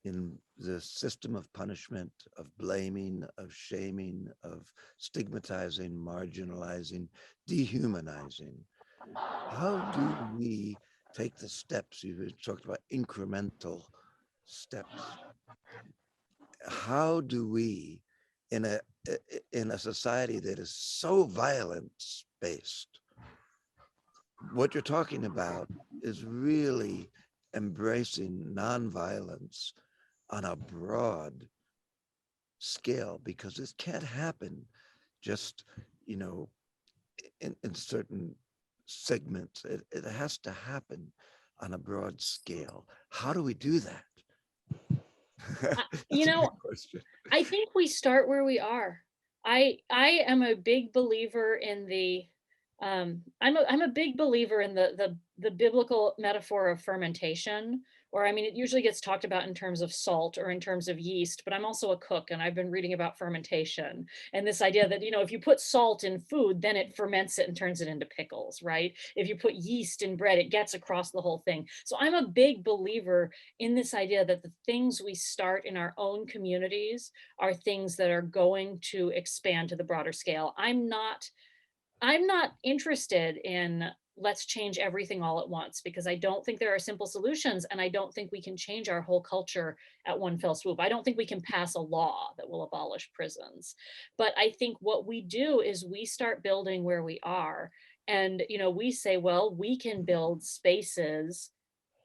in the system of punishment, of blaming, of shaming, of stigmatizing, marginalizing, dehumanizing, how do we take the steps? You've talked about incremental steps. How do we, in a society that is so violence-based, what you're talking about is really embracing nonviolence on a broad scale, because this can't happen just, you know, in certain segments. It has to happen on a broad scale. How do we do that? You know, I think we start where we are. I am a big believer in the I'm a big believer in the biblical metaphor of fermentation, or I mean, it usually gets talked about in terms of salt or in terms of yeast, but I'm also a cook and I've been reading about fermentation and this idea that, you know, if you put salt in food, then it ferments it and turns it into pickles, right? If you put yeast in bread, it gets across the whole thing. So I'm a big believer in this idea that the things we start in our own communities are things that are going to expand to the broader scale. I'm not interested in let's change everything all at once, because I don't think there are simple solutions, and I don't think we can change our whole culture at one fell swoop. I don't think we can pass a law that will abolish prisons. But I think what we do is we start building where we are. And, you know, we say, well, we can build spaces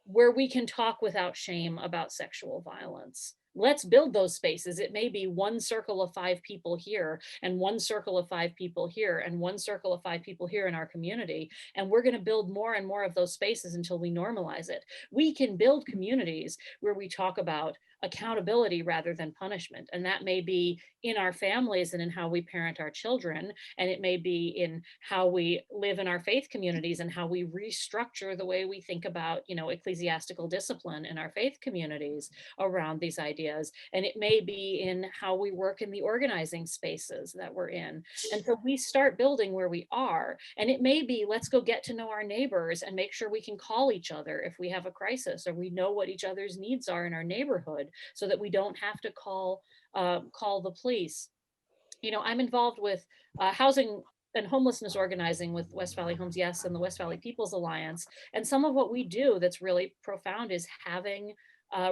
where we can talk without shame about sexual violence. Let's build those spaces. It may be one circle of 5 people here and one circle of 5 people here and one circle of 5 people here in our community. And we're going to build more and more of those spaces until we normalize it. We can build communities where we talk about accountability rather than punishment. And that may be in our families and in how we parent our children. And it may be in how we live in our faith communities and how we restructure the way we think about, you know, ecclesiastical discipline in our faith communities around these ideas. And it may be in how we work in the organizing spaces that we're in. And so we start building where we are. And it may be, let's go get to know our neighbors and make sure we can call each other if we have a crisis, or we know what each other's needs are in our neighborhood, so that we don't have to call the police. You know, I'm involved with housing and homelessness organizing with West Valley Homes Yes and the West Valley People's Alliance. And some of what we do that's really profound is having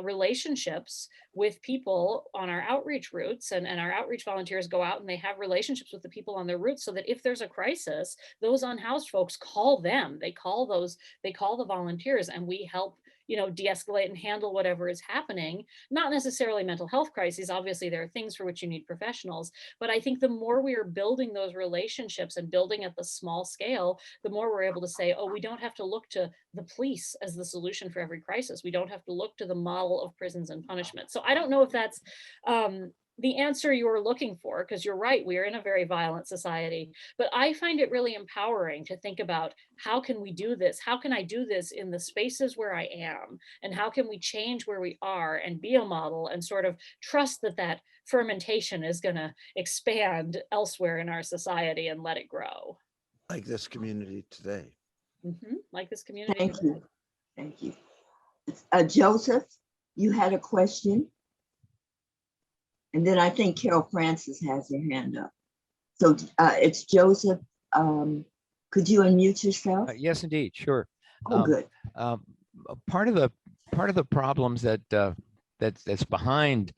relationships with people on our outreach routes, and our outreach volunteers go out and they have relationships with the people on their routes, so that if there's a crisis, those unhoused folks call them, they call the volunteers, and we help, you know, de-escalate and handle whatever is happening. Not necessarily mental health crises. Obviously, there are things for which you need professionals. But I think the more we are building those relationships and building at the small scale, the more we're able to say, oh, we don't have to look to the police as the solution for every crisis. We don't have to look to the model of prisons and punishment. So I don't know if that's the answer you were looking for, because you're right, we are in a very violent society. But I find it really empowering to think about, how can we do this? How can I do this in the spaces where I am? And how can we change where we are and be a model, and sort of trust that that fermentation is going to expand elsewhere in our society and let it grow. Like this community today. Like this community. Thank you. Thank you. Joseph, you had a question? And then I think Carol Francis has her hand up. So it's Joseph. Could you unmute yourself? Yes, indeed. Sure. Oh, good. Part of the problems that's behind,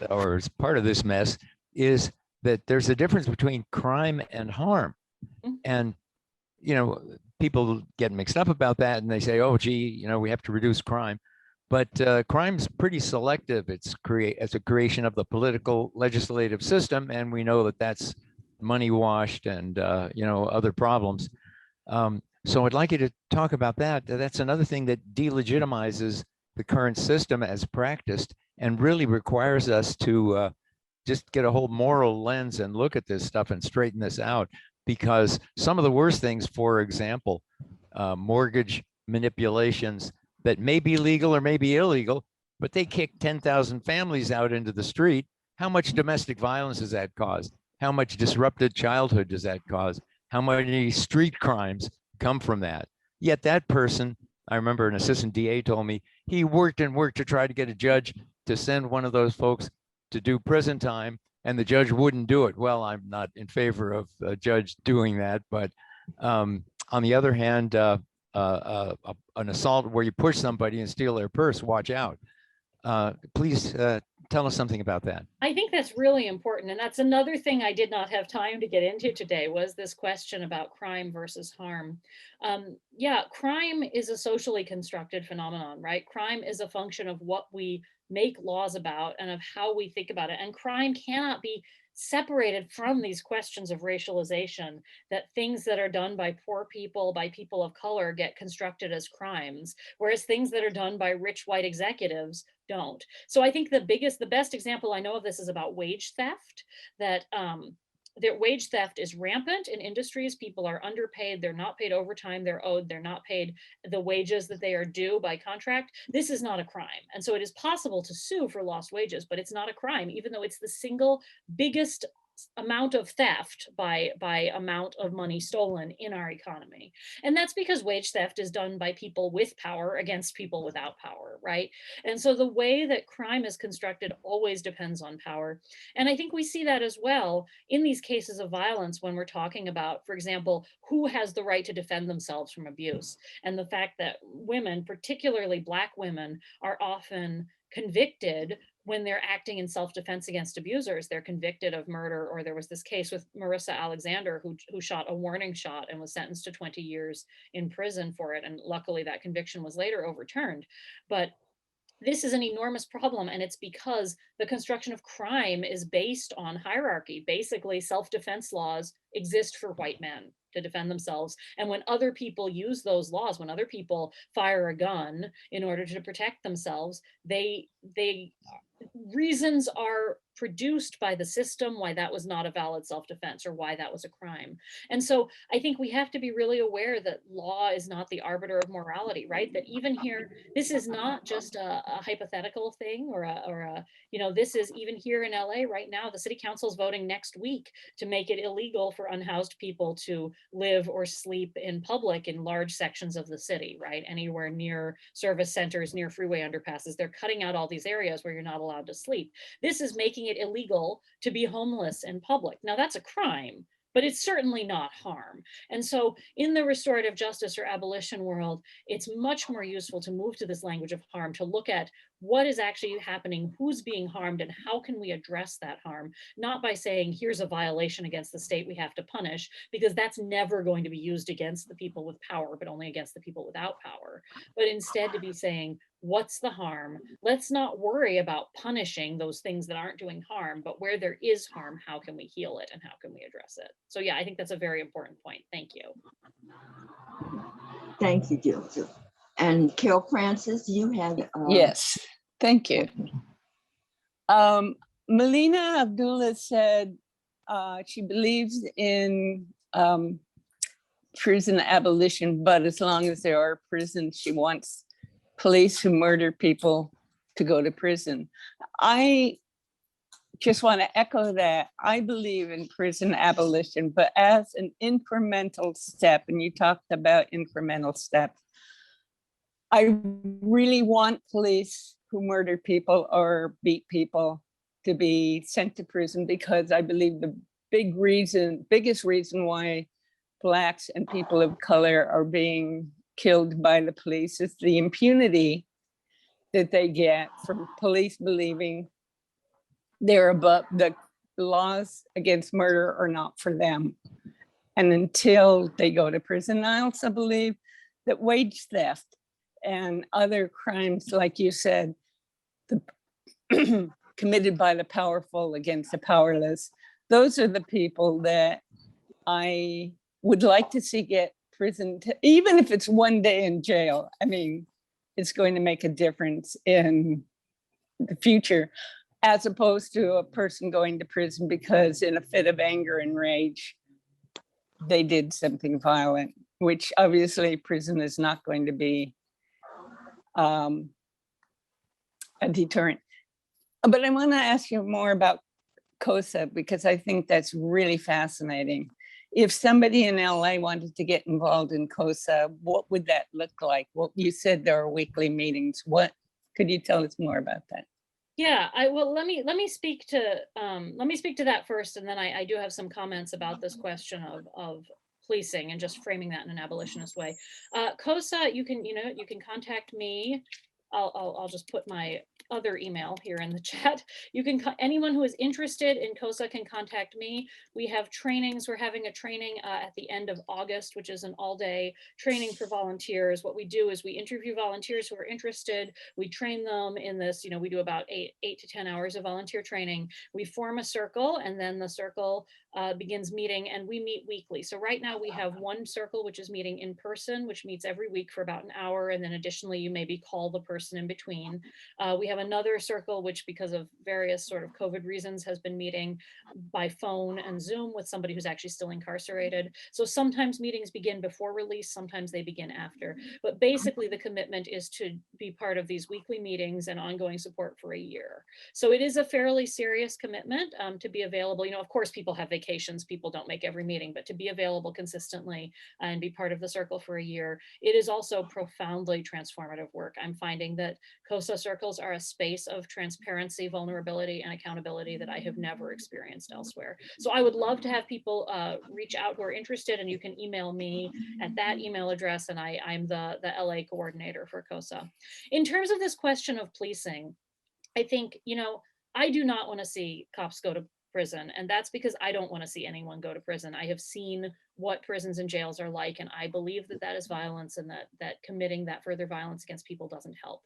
or is part of this mess, is that there's a difference between crime and harm. And, you know, people get mixed up about that, and they say, oh, gee, you know, we have to reduce crime. But crime's pretty selective. It's a creation of the political legislative system, and we know that that's money washed and you know, other problems. So I'd like you to talk about that. That's another thing that delegitimizes the current system as practiced and really requires us to just get a whole moral lens and look at this stuff and straighten this out. Because some of the worst things, for example, mortgage manipulations that may be legal or may be illegal, but they kick 10,000 families out into the street. How much domestic violence does that cause? How much disrupted childhood does that cause? How many street crimes come from that? Yet that person, I remember an assistant DA told me, he worked and worked to try to get a judge to send one of those folks to do prison time, and the judge wouldn't do it. Well, I'm not in favor of a judge doing that, but on the other hand, an assault where you push somebody and steal their purse, watch out. Please tell us something about that. I think that's really important. And that's another thing I did not have time to get into today, was this question about crime versus harm. Yeah, crime is a socially constructed phenomenon, right? Crime is a function of what we make laws about and of how we think about it. And crime cannot be separated from these questions of racialization, that things that are done by poor people, by people of color, get constructed as crimes, whereas things that are done by rich white executives don't. So I think the best example I know of this is about wage theft, that wage theft is rampant in industries. People are underpaid, they're not paid overtime, they're not paid the wages that they are due by contract. This is not a crime. And so it is possible to sue for lost wages, but it's not a crime, even though it's the single biggest amount of theft by amount of money stolen in our economy. And that's because wage theft is done by people with power against people without power, right? And so the way that crime is constructed always depends on power. And I think we see that as well in these cases of violence when we're talking about, for example, who has the right to defend themselves from abuse, and the fact that women, particularly Black women, are often convicted when they're acting in self-defense against abusers. They're convicted of murder, or there was this case with Marissa Alexander who shot a warning shot and was sentenced to 20 years in prison for it. And luckily that conviction was later overturned. But this is an enormous problem, and it's because the construction of crime is based on hierarchy. Basically, self-defense laws exist for white men to defend themselves. And when other people use those laws, when other people fire a gun in order to protect themselves, reasons are produced by the system why that was not a valid self-defense or why that was a crime. And so I think we have to be really aware that law is not the arbiter of morality, right? That even here, this is not just a hypothetical thing or a, this is even here in LA right now, the city council is voting next week to make it illegal for unhoused people to live or sleep in public in large sections of the city, right? Anywhere near service centers, near freeway underpasses. They're cutting out all these areas where you're not allowed to sleep. This is making it illegal to be homeless in public. Now that's a crime, but it's certainly not harm. And so in the restorative justice or abolition world, it's much more useful to move to this language of harm, to look at what is actually happening, who's being harmed, and how can we address that harm, not by saying, here's a violation against the state we have to punish, because that's never going to be used against the people with power, but only against the people without power. But instead to be saying, what's the harm? Let's not worry about punishing those things that aren't doing harm, but where there is harm, how can we heal it and how can we address it? So yeah, I think that's a very important point. Thank you. Thank you, Jill. And Carol Francis, you had. Yes, thank you. Melina Abdullah said she believes in prison abolition, but as long as there are prisons, she wants police who murder people to go to prison. I just want to echo that. I believe in prison abolition, but as an incremental step, and you talked about incremental steps. I really want police who murder people or beat people to be sent to prison, because I believe the biggest reason why Blacks and people of color are being killed by the police is the impunity that they get from police believing they're above, the laws against murder are not for them. And until they go to prison, I also believe that wage theft and other crimes, like you said, committed by the powerful against the powerless, those are the people that I would like to see get prison, even if it's one day in jail, I mean, it's going to make a difference in the future, as opposed to a person going to prison because in a fit of anger and rage, they did something violent, which obviously prison is not going to be a deterrent. But I want to ask you more about COSA, because I think that's really fascinating. If somebody in LA wanted to get involved in COSA, what would that look like? Well, you said there are weekly meetings. What could you tell us more about that? Yeah, let me speak to that first, and then I do have some comments about this question of policing and just framing that in an abolitionist way. COSA, you can contact me. I'll just put my other email here in the chat. You can, anyone who is interested in COSA can contact me. We have trainings. We're having a training at the end of August, which is an all-day training for volunteers. What we do is we interview volunteers who are interested. We train them in this, we do about 8 to 10 hours of volunteer training. We form a circle, and then the circle begins meeting, and we meet weekly. So right now we have one circle, which is meeting in person, which meets every week for about an hour. And then additionally, you maybe call the person in between. We have another circle, which because of various sort of COVID reasons has been meeting by phone and Zoom with somebody who's actually still incarcerated. So sometimes meetings begin before release, sometimes they begin after. But basically the commitment is to be part of these weekly meetings and ongoing support for a year. So it is a fairly serious commitment to be available. Of course, people have vacations, people don't make every meeting, but to be available consistently and be part of the circle for a year. It is also profoundly transformative work. I'm finding that COSA circles are a space of transparency, vulnerability, and accountability that I have never experienced elsewhere. So I would love to have people reach out who are interested, and you can email me at that email address, and I'm the LA coordinator for COSA. In terms of this question of policing, I think, I do not want to see cops go to prison, and that's because I don't want to see anyone go to prison. I have seen what prisons and jails are like, and I believe that that is violence, and that committing that further violence against people doesn't help.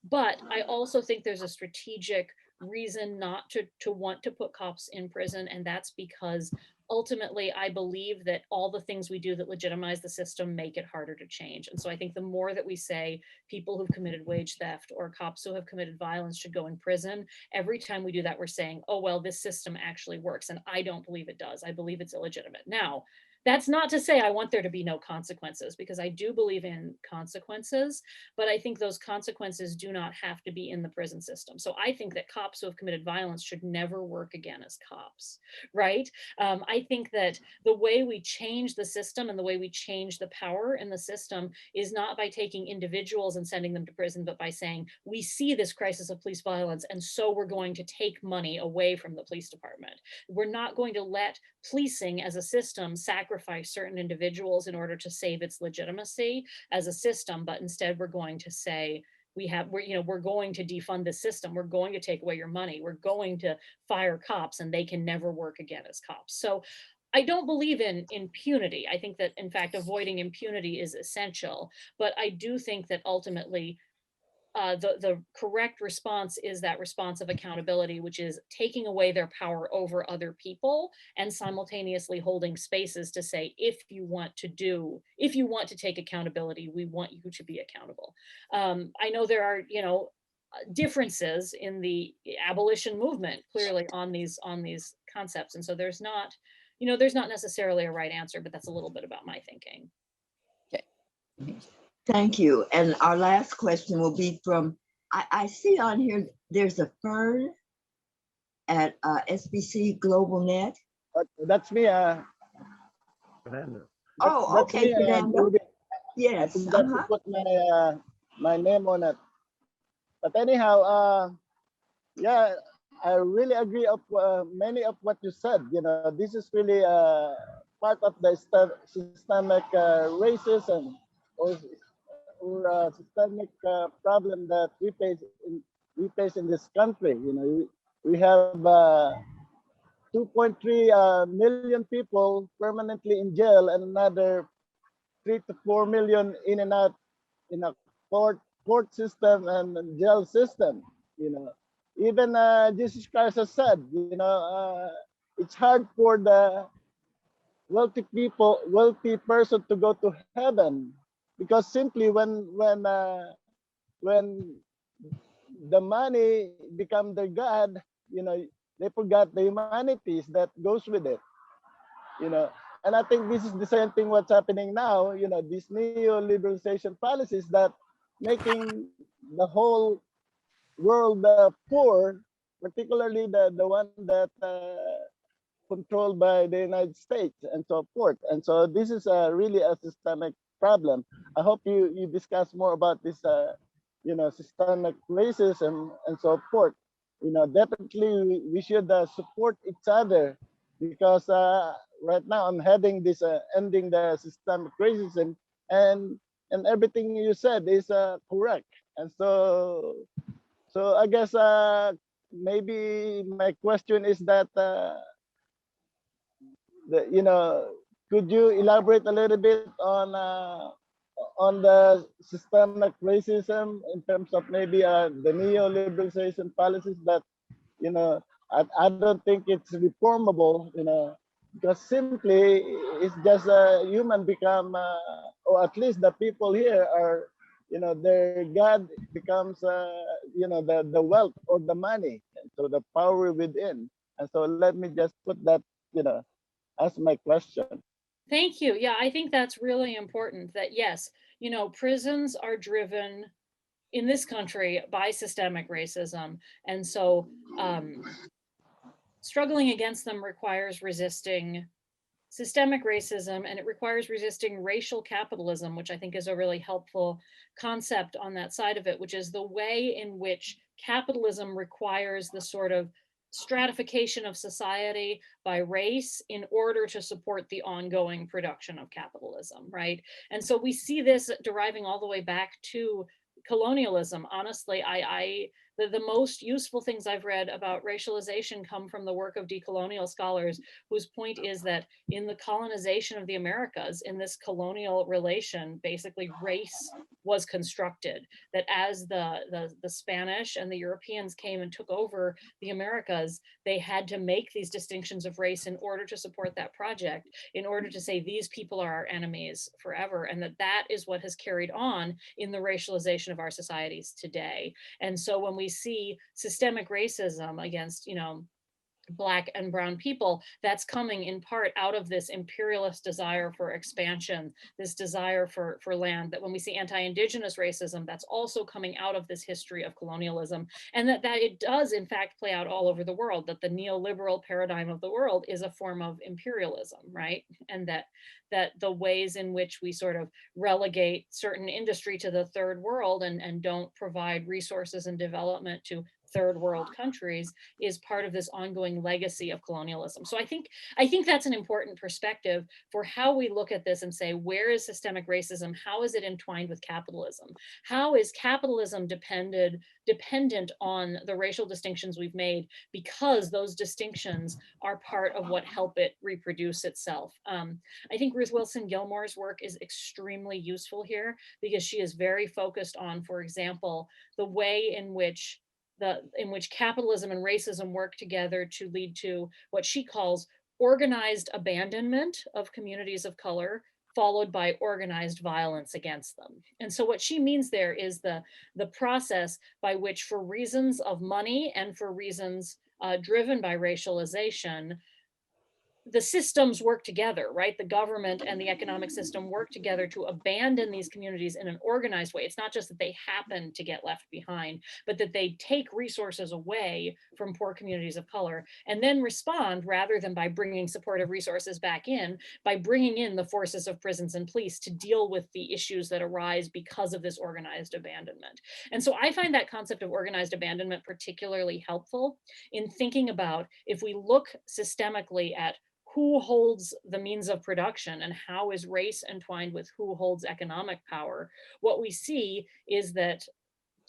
But I also think there's a strategic reason not to want to put cops in prison, and that's because ultimately I believe that all the things we do that legitimize the system make it harder to change. And so I think the more that we say people who've committed wage theft or cops who have committed violence should go in prison, every time we do that, we're saying, oh, well, this system actually works. And I don't believe it does. I believe it's illegitimate. Now, that's not to say I want there to be no consequences, because I do believe in consequences, but I think those consequences do not have to be in the prison system. So I think that cops who have committed violence should never work again as cops, right? I think that the way we change the system and the way we change the power in the system is not by taking individuals and sending them to prison, but by saying, we see this crisis of police violence, and so we're going to take money away from the police department. We're not going to let policing as a system sacrifice certain individuals in order to save its legitimacy as a system, but instead we're going to say, we're going to defund the system. We're going to take away your money. We're going to fire cops, and they can never work again as cops. So I don't believe in impunity. I think that, in fact, avoiding impunity is essential, but I do think that ultimately the correct response is that response of accountability, which is taking away their power over other people and simultaneously holding spaces to say, if you want to take accountability, we want you to be accountable. I know there are, differences in the abolition movement clearly on these concepts. And so there's not necessarily a right answer, but that's a little bit about my thinking. Okay. Thank you. And our last question will be from, I see on here, there's a Fern at SBC Global Net. That's me. Oh, okay, Fernando. Yes. That's put my name on it. But anyhow, yeah, I really agree of many of what you said. This is really part of the systemic racism or systemic problem that we face in this country. We have 2.3 million people permanently in jail, and another 3 to 4 million in and out in a court system and jail system. Even Jesus Christ has said, it's hard for the wealthy person to go to heaven, because simply when the money become their god, you know, they forgot the humanities that goes with it, you know. And I think this is the same thing what's happening now, you know, these neoliberalization policies that making the whole world poor, particularly the one that controlled by the United States and so forth. And so this is really a systemic problem. I hope you discuss more about this, you know, systemic racism and so forth. You know, definitely we should support each other, because right now I'm heading this ending the systemic racism, and everything you said is correct. And so I guess maybe my question is that you know, could you elaborate a little bit on the systemic racism in terms of maybe the neoliberalization policies that, you know, I don't think it's reformable, you know, because simply it's just a human become, or at least the people here are, you know, their God becomes, you know, the wealth or the money, and so the power within. And so let me just put that, you know, as my question. Thank you. Yeah, I think that's really important that yes, you know, prisons are driven in this country by systemic racism. And so struggling against them requires resisting systemic racism, and it requires resisting racial capitalism, which I think is a really helpful concept on that side of it, which is the way in which capitalism requires the sort of stratification of society by race in order to support the ongoing production of capitalism, right? And so we see this deriving all the way back to colonialism. Honestly, the most useful things I've read about racialization come from the work of decolonial scholars, whose point is that in the colonization of the Americas, in this colonial relation, basically race was constructed. That as the Spanish and the Europeans came and took over the Americas, they had to make these distinctions of race in order to support that project, in order to say these people are our enemies forever, and that is what has carried on in the racialization of our societies today. And so when we see systemic racism against, you know, Black and brown people, that's coming in part out of this imperialist desire for expansion, this desire for land. That when we see anti-Indigenous racism, that's also coming out of this history of colonialism, and that it does in fact play out all over the world, that the neoliberal paradigm of the world is a form of imperialism, right? And that the ways in which we sort of relegate certain industry to the third world and don't provide resources and development to third world countries is part of this ongoing legacy of colonialism. So I think that's an important perspective for how we look at this and say, where is systemic racism? How is it entwined with capitalism? How is capitalism dependent on the racial distinctions we've made, because those distinctions are part of what help it reproduce itself? I think Ruth Wilson Gilmore's work is extremely useful here, because she is very focused on, for example, the way in which capitalism and racism work together to lead to what she calls organized abandonment of communities of color, followed by organized violence against them. And so what she means there is the process by which, for reasons of money and for reasons driven by racialization, the systems work together, right? The government and the economic system work together to abandon these communities in an organized way. It's not just that they happen to get left behind, but that they take resources away from poor communities of color and then respond, rather than by bringing supportive resources back in, by bringing in the forces of prisons and police to deal with the issues that arise because of this organized abandonment. And so I find that concept of organized abandonment particularly helpful in thinking about, if we look systemically at who holds the means of production and how is race entwined with who holds economic power, what we see is that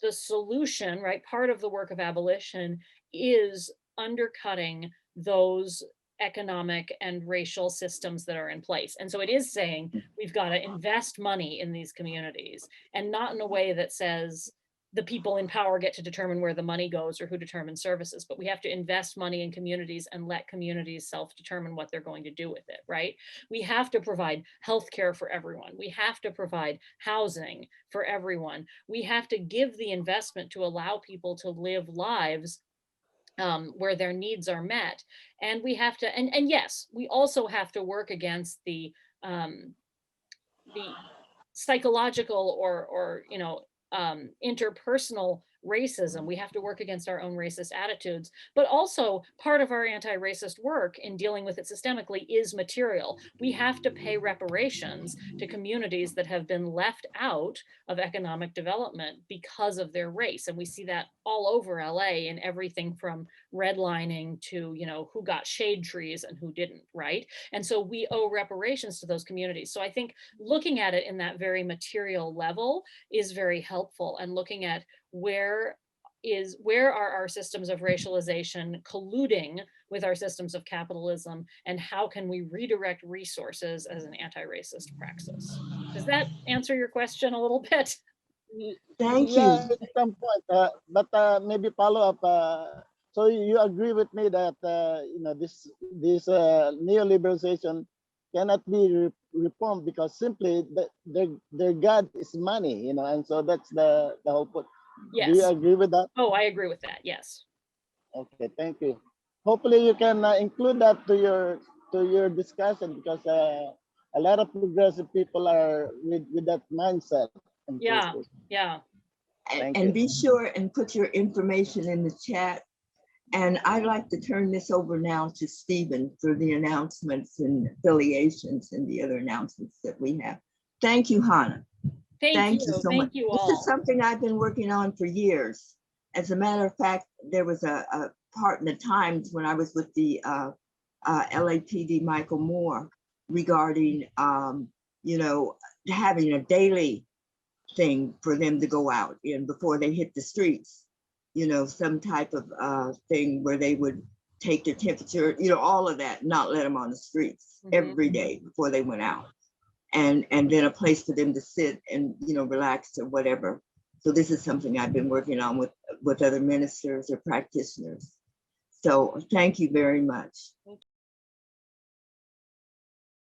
the solution, right, part of the work of abolition is undercutting those economic and racial systems that are in place. And so it is saying we've got to invest money in these communities, and not in a way that says, the people in power get to determine where the money goes or who determines services, but we have to invest money in communities and let communities self-determine what they're going to do with it, right? We have to provide healthcare for everyone. We have to provide housing for everyone. We have to give the investment to allow people to live lives where their needs are met. And we have to, and yes, we also have to work against the psychological or you know, interpersonal racism. We have to work against our own racist attitudes, but also part of our anti-racist work in dealing with it systemically is material. We have to pay reparations to communities that have been left out of economic development because of their race. And we see that all over LA in everything from redlining to, you know, who got shade trees and who didn't, right? And so we owe reparations to those communities. So I think looking at it in that very material level is very helpful, and looking at where are our systems of racialization colluding with our systems of capitalism, and how can we redirect resources as an anti-racist praxis? Does that answer your question a little bit? Thank Yeah, you. at some point, but maybe follow up. So you agree with me that you know, this neoliberalization cannot be reformed because simply their God is money, you know, and so that's the whole point. Yes. Do you agree with that? Oh, I agree with that. Yes. Okay, thank you. Hopefully you can include that to your discussion, because a lot of progressive people are with that mindset. Yeah. Yeah. And be sure and put your information in the chat. And I'd like to turn this over now to Stephen for the announcements and affiliations and the other announcements that we have. Thank you, Hannah. Thank you so much. Thank you all. This is something I've been working on for years. As a matter of fact, there was a part in the Times when I was with the LAPD Michael Moore regarding, you know, having a daily thing for them to go out in before they hit the streets. You know, some type of thing where they would take their temperature, you know, all of that, not let them on the streets every day before they went out. And then a place for them to sit and, you know, relax or whatever. So this is something I've been working on with other ministers or practitioners. So thank you very much.